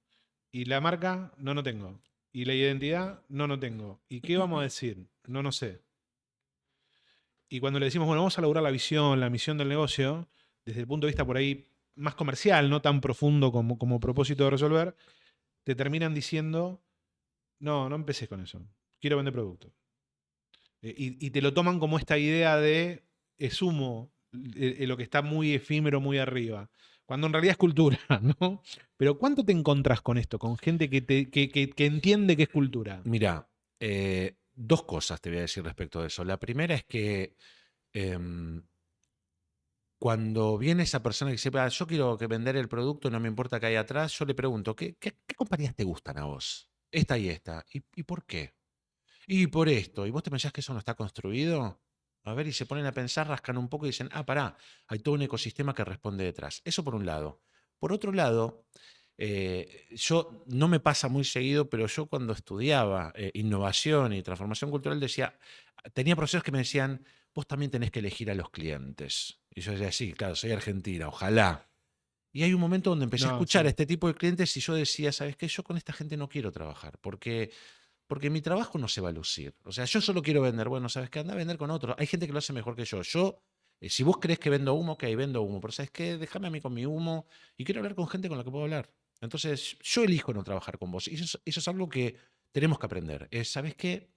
¿Y la marca? No, no tengo. ¿Y la identidad? No, no tengo. ¿Y qué vamos a decir? No, no sé. Y cuando le decimos, bueno, vamos a lograr la visión, la misión del negocio, desde el punto de vista por ahí más comercial, no tan profundo como propósito de resolver, te terminan diciendo, no, no empeces con eso. Quiero vender productos. Y te lo toman como esta idea de es humo, lo que está muy efímero, muy arriba. Cuando en realidad es cultura, ¿no? Pero ¿cuánto te encontrás con esto? Con gente que entiende que es cultura. Mira, dos cosas te voy a decir respecto de eso. La primera es que em, cuando viene esa persona que dice, "Ah, yo quiero que vender el producto, no me importa qué hay atrás", yo le pregunto, ¿qué compañías te gustan a vos? Esta y esta. ¿Y por qué? Y por esto. ¿Y vos te pensás que eso no está construido? A ver, y se ponen a pensar, rascan un poco y dicen, ah, pará, hay todo un ecosistema que responde detrás. Eso por un lado. Por otro lado, yo no me pasa muy seguido, pero yo cuando estudiaba innovación y transformación cultural decía, tenía profesores que me decían, vos también tenés que elegir a los clientes. Y yo decía, sí, claro, soy argentina, ojalá. Y hay un momento donde empecé a No, escuchar a sí. este tipo de clientes y yo decía, ¿sabes qué? Yo con esta gente no quiero trabajar, porque mi trabajo no se va a lucir. O sea, yo solo quiero vender. Bueno, ¿sabes qué? Anda a vender con otro. Hay gente que lo hace mejor que yo. Si vos crees que vendo humo, ok, vendo humo. Pero ¿sabes qué? Déjame a mí con mi humo y quiero hablar con gente con la que puedo hablar. Entonces, yo elijo no trabajar con vos. Y eso es algo que tenemos que aprender. ¿Sabes qué?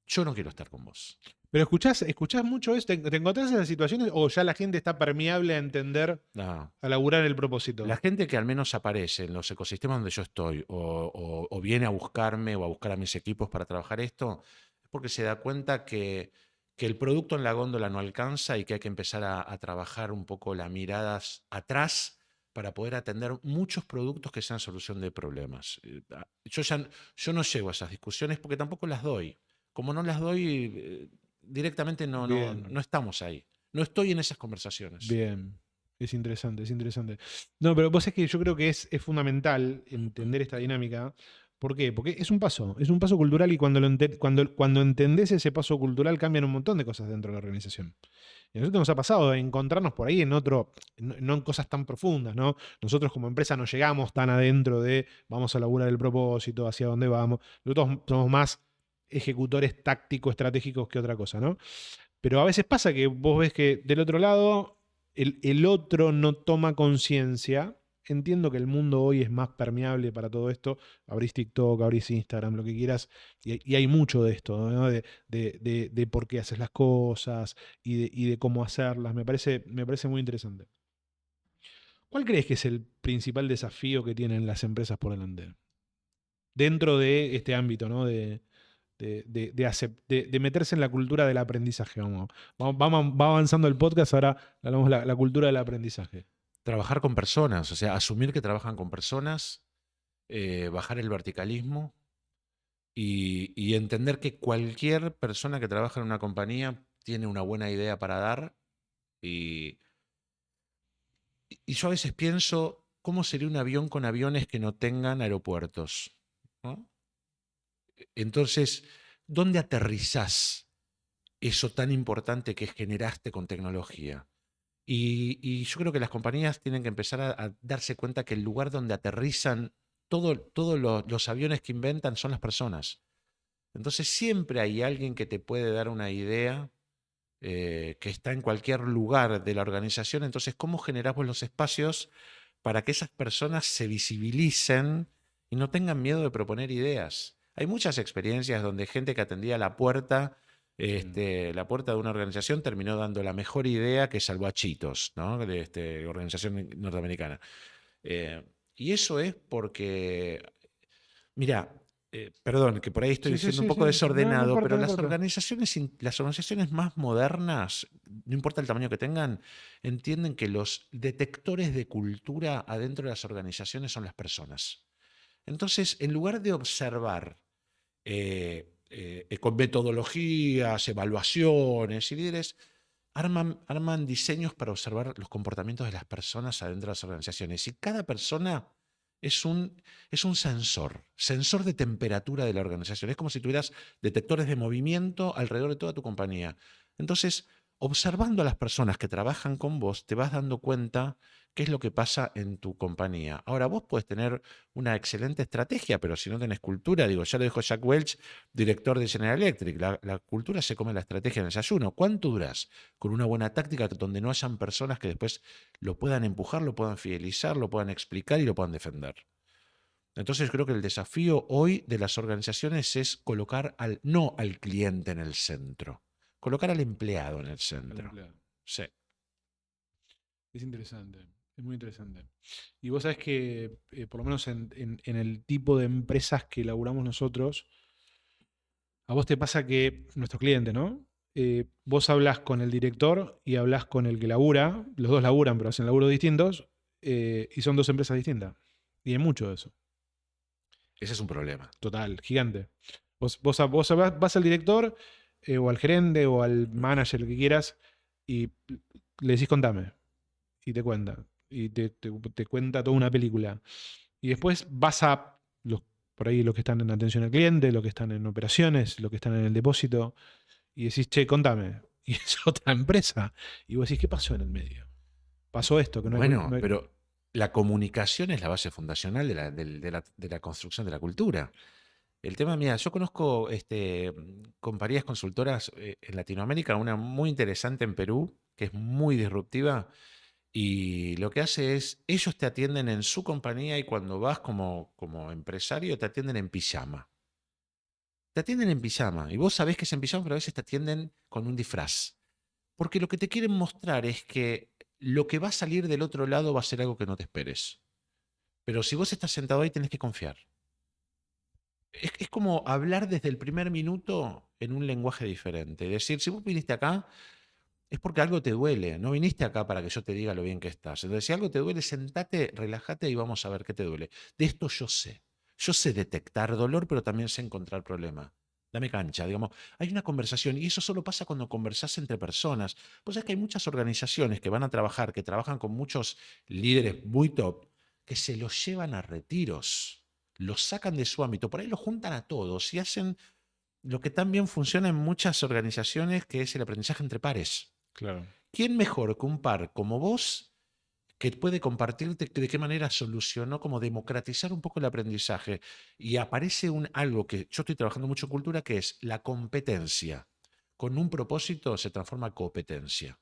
Yo no quiero estar con vos. Pero escuchás mucho eso. ¿Te encontrás en esas situaciones o ya la gente está permeable a entender, No. a laburar el La propósito? gente que al menos aparece en los ecosistemas donde yo estoy o viene a buscarme o a buscar a mis equipos para trabajar esto, es porque se da cuenta que el producto en la góndola no alcanza y que hay que empezar a trabajar un poco las miradas atrás para poder atender muchos productos que sean solución de problemas. Yo no llego a esas discusiones porque tampoco las doy. Como no las doy, directamente no Bien, estamos ahí. No estoy en esas conversaciones. bien. Es interesante, es interesante. No, pero vos es que yo creo que es fundamental entender esta dinámica. ¿Por qué? Porque es un paso cultural y cuando entendés ese paso cultural cambian un montón de cosas dentro de la organización. Y a nosotros nos ha pasado de encontrarnos por ahí en otro, no en cosas tan profundas, ¿no? Nosotros como empresa no llegamos tan adentro de vamos a laburar el propósito, hacia dónde vamos. Nosotros somos más ejecutores tácticos, estratégicos que otra cosa, ¿no? Pero a veces pasa que vos ves que del otro lado el otro no toma conciencia entiendo que el mundo hoy es más permeable para todo esto. Abrís TikTok, abrís Instagram, lo que quieras, y hay mucho de esto, ¿no? De por qué haces las cosas y de cómo hacerlas. Me parece muy interesante. ¿Cuál crees que es el principal desafío que tienen las empresas por delante? Dentro de este ámbito, ¿no? De meterse en la cultura del aprendizaje. Va avanzando el podcast, ahora hablamos la cultura del aprendizaje. Trabajar con personas, o sea, asumir que trabajan con personas, bajar el verticalismo y entender que cualquier persona que trabaja en una compañía tiene una buena idea para dar. Y, y yo a veces pienso, ¿cómo sería un avión con aviones que no tengan aeropuertos? ¿No? Entonces, ¿dónde aterrizás eso tan importante que generaste con tecnología? Y yo creo que las compañías tienen que empezar a darse cuenta que el lugar donde aterrizan todos los aviones que inventan son las personas. Entonces siempre hay alguien que te puede dar una idea que está en cualquier lugar de la organización. Entonces, ¿cómo generamos los espacios para que esas personas se visibilicen y no tengan miedo de proponer ideas? Hay muchas experiencias donde gente que atendía la puerta de una organización terminó dando la mejor idea que salvó a Cheetos, ¿no? De organización norteamericana. Eh, y eso es porque, mira, perdón, que por ahí estoy Sí, sí, siendo un sí, poco sí. No, no desordenado, importa, pero no las importa. organizaciones más modernas, no importa el tamaño que tengan, entienden que los detectores de cultura adentro de las organizaciones son las personas. Entonces, en lugar de observar con metodologías, evaluaciones y líderes, arman diseños para observar los comportamientos de las personas adentro de las organizaciones. Y cada persona es un sensor de temperatura de la organización. Es como si tuvieras detectores de movimiento alrededor de toda tu compañía. Entonces, observando a las personas que trabajan con vos, te vas dando cuenta qué es lo que pasa en tu compañía. Ahora, vos puedes tener una excelente estrategia, pero si no tenés cultura, digo, ya lo dijo Jack Welch, director de General Electric, la cultura se come la estrategia en el desayuno. ¿Cuánto durás con una buena táctica donde no hayan personas que después lo puedan empujar, lo puedan fidelizar, lo puedan explicar y lo puedan defender? Entonces creo que el desafío hoy de las organizaciones es colocar no al cliente en el centro, colocar al empleado en el Al centro. empleado. Sí. Es interesante, es muy interesante. Y vos sabés que, por lo menos en el tipo de empresas que elaboramos nosotros, a vos te pasa que nuestro cliente, ¿no? Vos hablas con el director y hablas con el que labura, los dos laburan, pero hacen laburos distintos, y son dos empresas distintas. Y hay mucho de eso. Ese es un problema. Total, gigante. Vos vas al director, o al gerente, o al manager, el que quieras, y le decís contame. Y te cuenta. Y te cuenta toda una película. Y después vas a por ahí los que están en atención al cliente, los que están en operaciones, los que están en el depósito, y decís, che, contame. Y es otra empresa. Y vos decís, ¿qué pasó en el medio? Pasó esto, que no hay. Bueno, pero la comunicación es la base fundacional de la construcción de la cultura. El tema, mira, yo conozco compañías consultoras en Latinoamérica, una muy interesante en Perú, que es muy disruptiva, y lo que hace es, ellos te atienden en su compañía y cuando vas como empresario te atienden en pijama. Te atienden en pijama y vos sabés que es en pijama, pero a veces te atienden con un disfraz. Porque lo que te quieren mostrar es que lo que va a salir del otro lado va a ser algo que no te esperes. Pero si vos estás sentado ahí, tenés que confiar. Es como hablar desde el primer minuto en un lenguaje diferente. Es decir, si vos viniste acá, es porque algo te duele. No viniste acá para que yo te diga lo bien que estás. Entonces, si algo te duele, sentate, relájate y vamos a ver qué te duele. De esto yo sé. Yo sé detectar dolor, pero también sé encontrar problema. Dame cancha, digamos. Hay una conversación y eso solo pasa cuando conversás entre personas. Pues es que hay muchas organizaciones que van a trabajar, que trabajan con muchos líderes muy top, que se los llevan a retiros, los sacan de su ámbito, por ahí los juntan a todos y hacen lo que también funciona en muchas organizaciones, que es el aprendizaje entre pares. Claro. ¿Quién mejor que un par como vos que puede compartirte de qué manera solucionó, como democratizar un poco el aprendizaje? Y aparece algo que yo estoy trabajando mucho en cultura, que es la competencia. Con un propósito se transforma en competencia.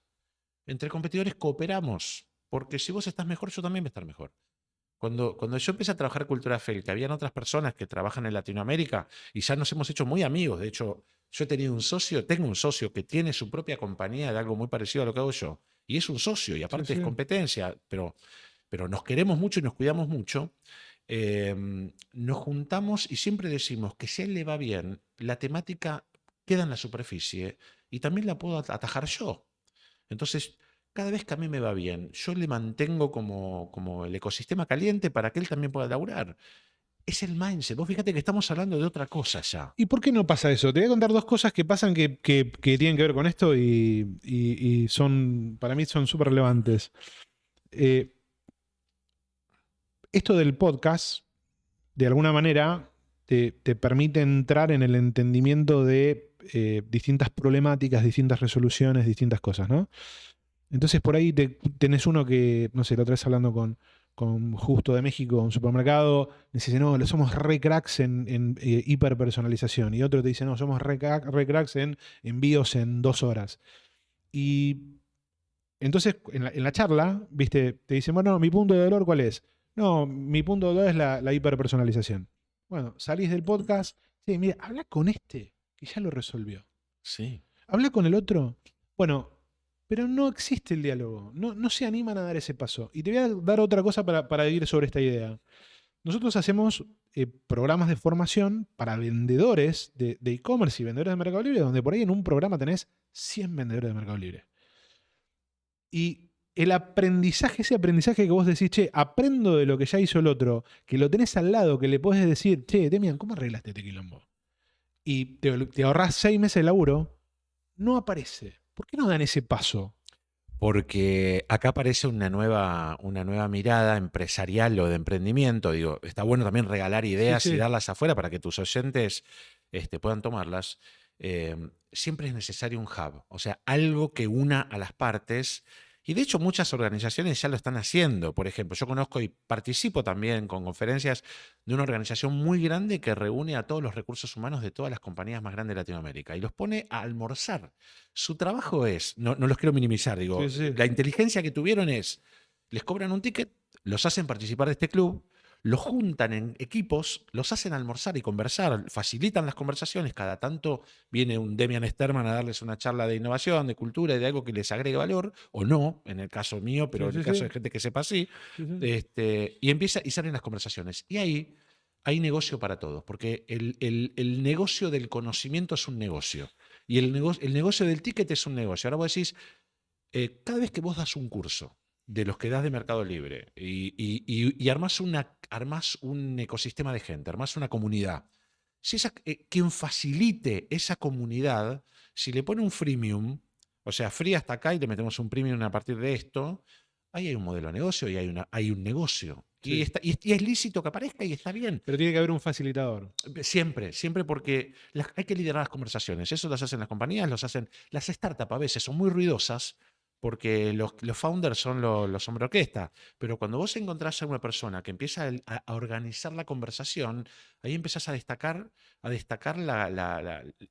Entre competidores cooperamos, porque si vos estás mejor, yo también voy a estar mejor. Cuando yo empecé a trabajar Cultura Fail, que habían otras personas que trabajan en Latinoamérica y ya nos hemos hecho muy amigos. De hecho, yo he tenido tengo un socio que tiene su propia compañía de algo muy parecido a lo que hago yo. Y es un socio y Sí, aparte es sí. competencia, pero nos queremos mucho y nos cuidamos mucho. Nos juntamos y siempre decimos que si a él le va bien, la temática queda en la superficie y también la puedo atajar yo. Entonces, cada vez que a mí me va bien, yo le mantengo como el ecosistema caliente para que él también pueda laburar. Es el mindset. Vos fíjate que estamos hablando de otra cosa ya. ¿Y por qué no pasa eso? Te voy a contar dos cosas que pasan que tienen que ver con esto y son, para mí son súper relevantes. Eh, Esto del podcast, de alguna manera, te permite entrar en el entendimiento de distintas problemáticas, distintas resoluciones, distintas cosas, ¿no? Entonces por ahí tenés uno que, no sé, la otra vez hablando con Justo de México, un supermercado, me dice, no, somos re cracks en hiperpersonalización. Y otro te dice, no, somos re cracks en envíos en 2 horas. Y entonces en la charla, viste, te dicen, bueno, mi punto de dolor, ¿cuál es? No, mi punto de dolor es la hiperpersonalización. Bueno, salís del podcast, sí, mira, habla con este, que ya lo resolvió. Sí. Habla con el otro. Bueno, pero no existe el diálogo. No se animan a dar ese paso. Y te voy a dar otra cosa para ir sobre esta idea. Nosotros hacemos programas de formación para vendedores de e-commerce y vendedores de Mercado Libre, donde por ahí en un programa tenés 100 vendedores de Mercado Libre. Y el aprendizaje, ese aprendizaje que vos decís, che, aprendo de lo que ya hizo el otro, que lo tenés al lado, que le podés decir, che, Demian, ¿cómo arreglaste este quilombo? Y te ahorrás 6 meses de laburo, no aparece. ¿Por qué no dan ese paso? Porque acá aparece una nueva mirada empresarial o de emprendimiento. Digo, está bueno también regalar Sí, ideas y sí. darlas afuera para que tus oyentes puedan tomarlas. Siempre es necesario un hub, o sea, algo que una a las partes. Y de hecho muchas organizaciones ya lo están haciendo. Por ejemplo, yo conozco y participo también con conferencias de una organización muy grande que reúne a todos los recursos humanos de todas las compañías más grandes de Latinoamérica y los pone a almorzar. Su trabajo es, no los quiero minimizar, Sí, digo, sí. la inteligencia que tuvieron es, les cobran un ticket, los hacen participar de este club, los juntan en equipos, los hacen almorzar y conversar, facilitan las conversaciones, cada tanto viene un Demian Sterman a darles una charla de innovación, de cultura y de algo que les agregue valor, o no, en el caso mío, pero Sí, en el sí, caso sí. de gente que sepa así, Sí, sí. y salen las conversaciones. Y ahí hay negocio para todos, porque el negocio del conocimiento es un negocio, y el negocio del ticket es un negocio. Ahora vos decís, cada vez que vos das un curso de los que das de Mercado Libre y armás un ecosistema de gente, armás una comunidad, si quien facilite esa comunidad, si le pone un freemium, o sea, free hasta acá y le metemos un premium a partir de esto, ahí hay un modelo de negocio y hay un negocio. Sí. Y es lícito que aparezca y está bien. Pero tiene que haber un facilitador. Siempre, siempre porque hay que liderar las conversaciones. Eso las hacen las compañías, las startups a veces son muy ruidosas porque los founders son los hombre orquesta. Pero cuando vos encontrás a una persona que empieza a organizar la conversación, ahí empezás a destacar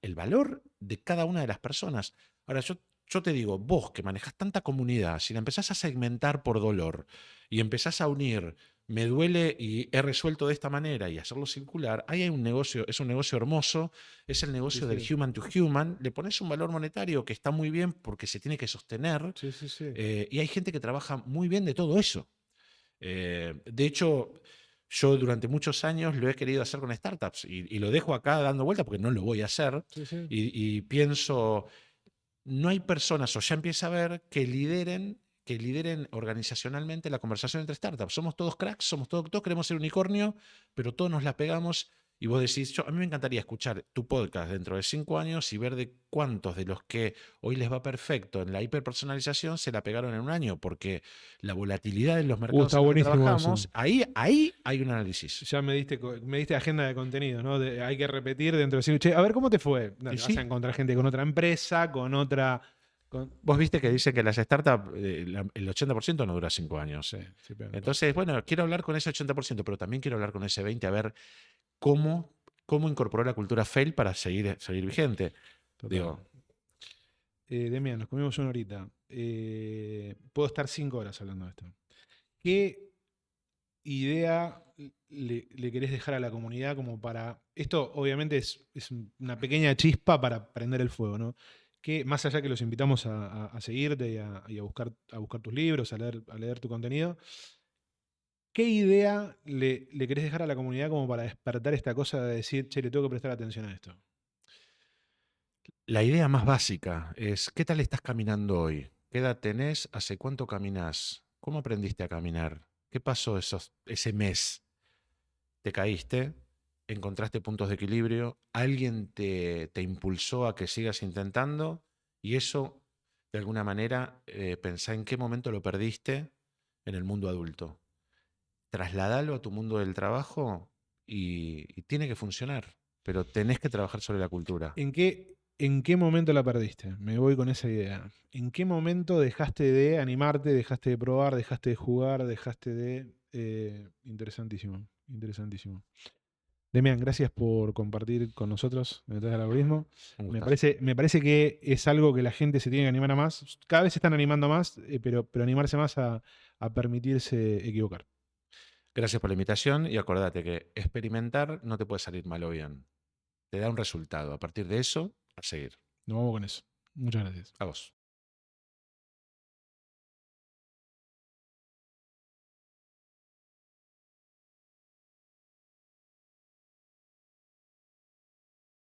el valor de cada una de las personas. Ahora, yo te digo, vos que manejás tanta comunidad, si la empezás a segmentar por dolor y empezás a unir me duele y he resuelto de esta manera y hacerlo circular, ahí hay un negocio, es un negocio hermoso, es el Sí, negocio del sí. human to human, le pones un valor monetario que está muy bien porque se tiene que sostener, Sí, sí, sí. y hay gente que trabaja muy bien de todo eso. De hecho, yo durante muchos años lo he querido hacer con startups y lo dejo acá dando vuelta porque no lo voy a hacer Sí, sí. y pienso, no hay personas, o ya empieza a ver, que lideren organizacionalmente la conversación entre startups. Somos todos cracks, todos queremos ser unicornio, pero todos nos la pegamos. Y vos decís, a mí me encantaría escuchar tu podcast dentro de 5 años y ver de cuántos de los que hoy les va perfecto en la hiperpersonalización se la pegaron en un año, porque la volatilidad en los mercados Está en los que buenísimo eso. trabajamos, ahí hay un análisis. Ya me diste agenda de contenido, ¿no? Hay que repetir dentro de 5. Che, a ver cómo te fue. No, Y te vas sí, a encontrar gente con otra empresa, con otra. vos viste que dice que las startups, el 80% no dura 5 años. Sí, sí, pero- Entonces, bueno, quiero hablar con ese 80%, pero también quiero hablar con ese 20%, a ver cómo incorporó la cultura fail para seguir vigente. Total. Digo, Demian, nos comimos una horita. Puedo estar 5 horas hablando de esto. ¿Qué idea le querés dejar a la comunidad como para... Esto obviamente es una pequeña chispa para prender el fuego, ¿no? Que más allá que los invitamos a seguirte y a buscar tus libros, a leer tu contenido, ¿qué idea le querés dejar a la comunidad como para despertar esta cosa de decir, che, le tengo que prestar atención a esto? La idea más básica es, ¿qué tal estás caminando hoy? ¿Qué edad tenés? ¿Hace cuánto caminás? ¿Cómo aprendiste a caminar? ¿Qué pasó ese mes? ¿Te caíste? ¿Encontraste puntos de equilibrio? ¿Alguien te impulsó a que sigas intentando? Y eso, de alguna manera, pensá en qué momento lo perdiste en el mundo adulto. Trasladalo a tu mundo del trabajo y tiene que funcionar, pero tenés que trabajar sobre la cultura. ¿En qué momento la perdiste? Me voy con esa idea. ¿En qué momento dejaste de animarte, dejaste de probar, dejaste de jugar, dejaste de... interesantísimo, interesantísimo. Demian, gracias por compartir con nosotros detrás del algoritmo. Un Me gustazo. parece que es algo que la gente se tiene que animar a más. Cada vez se están animando más, pero animarse más a permitirse equivocar. Gracias por la invitación y acordate que experimentar no te puede salir mal o bien. Te da un resultado. A partir de eso, a seguir. Nos vamos con eso. Muchas gracias. A vos.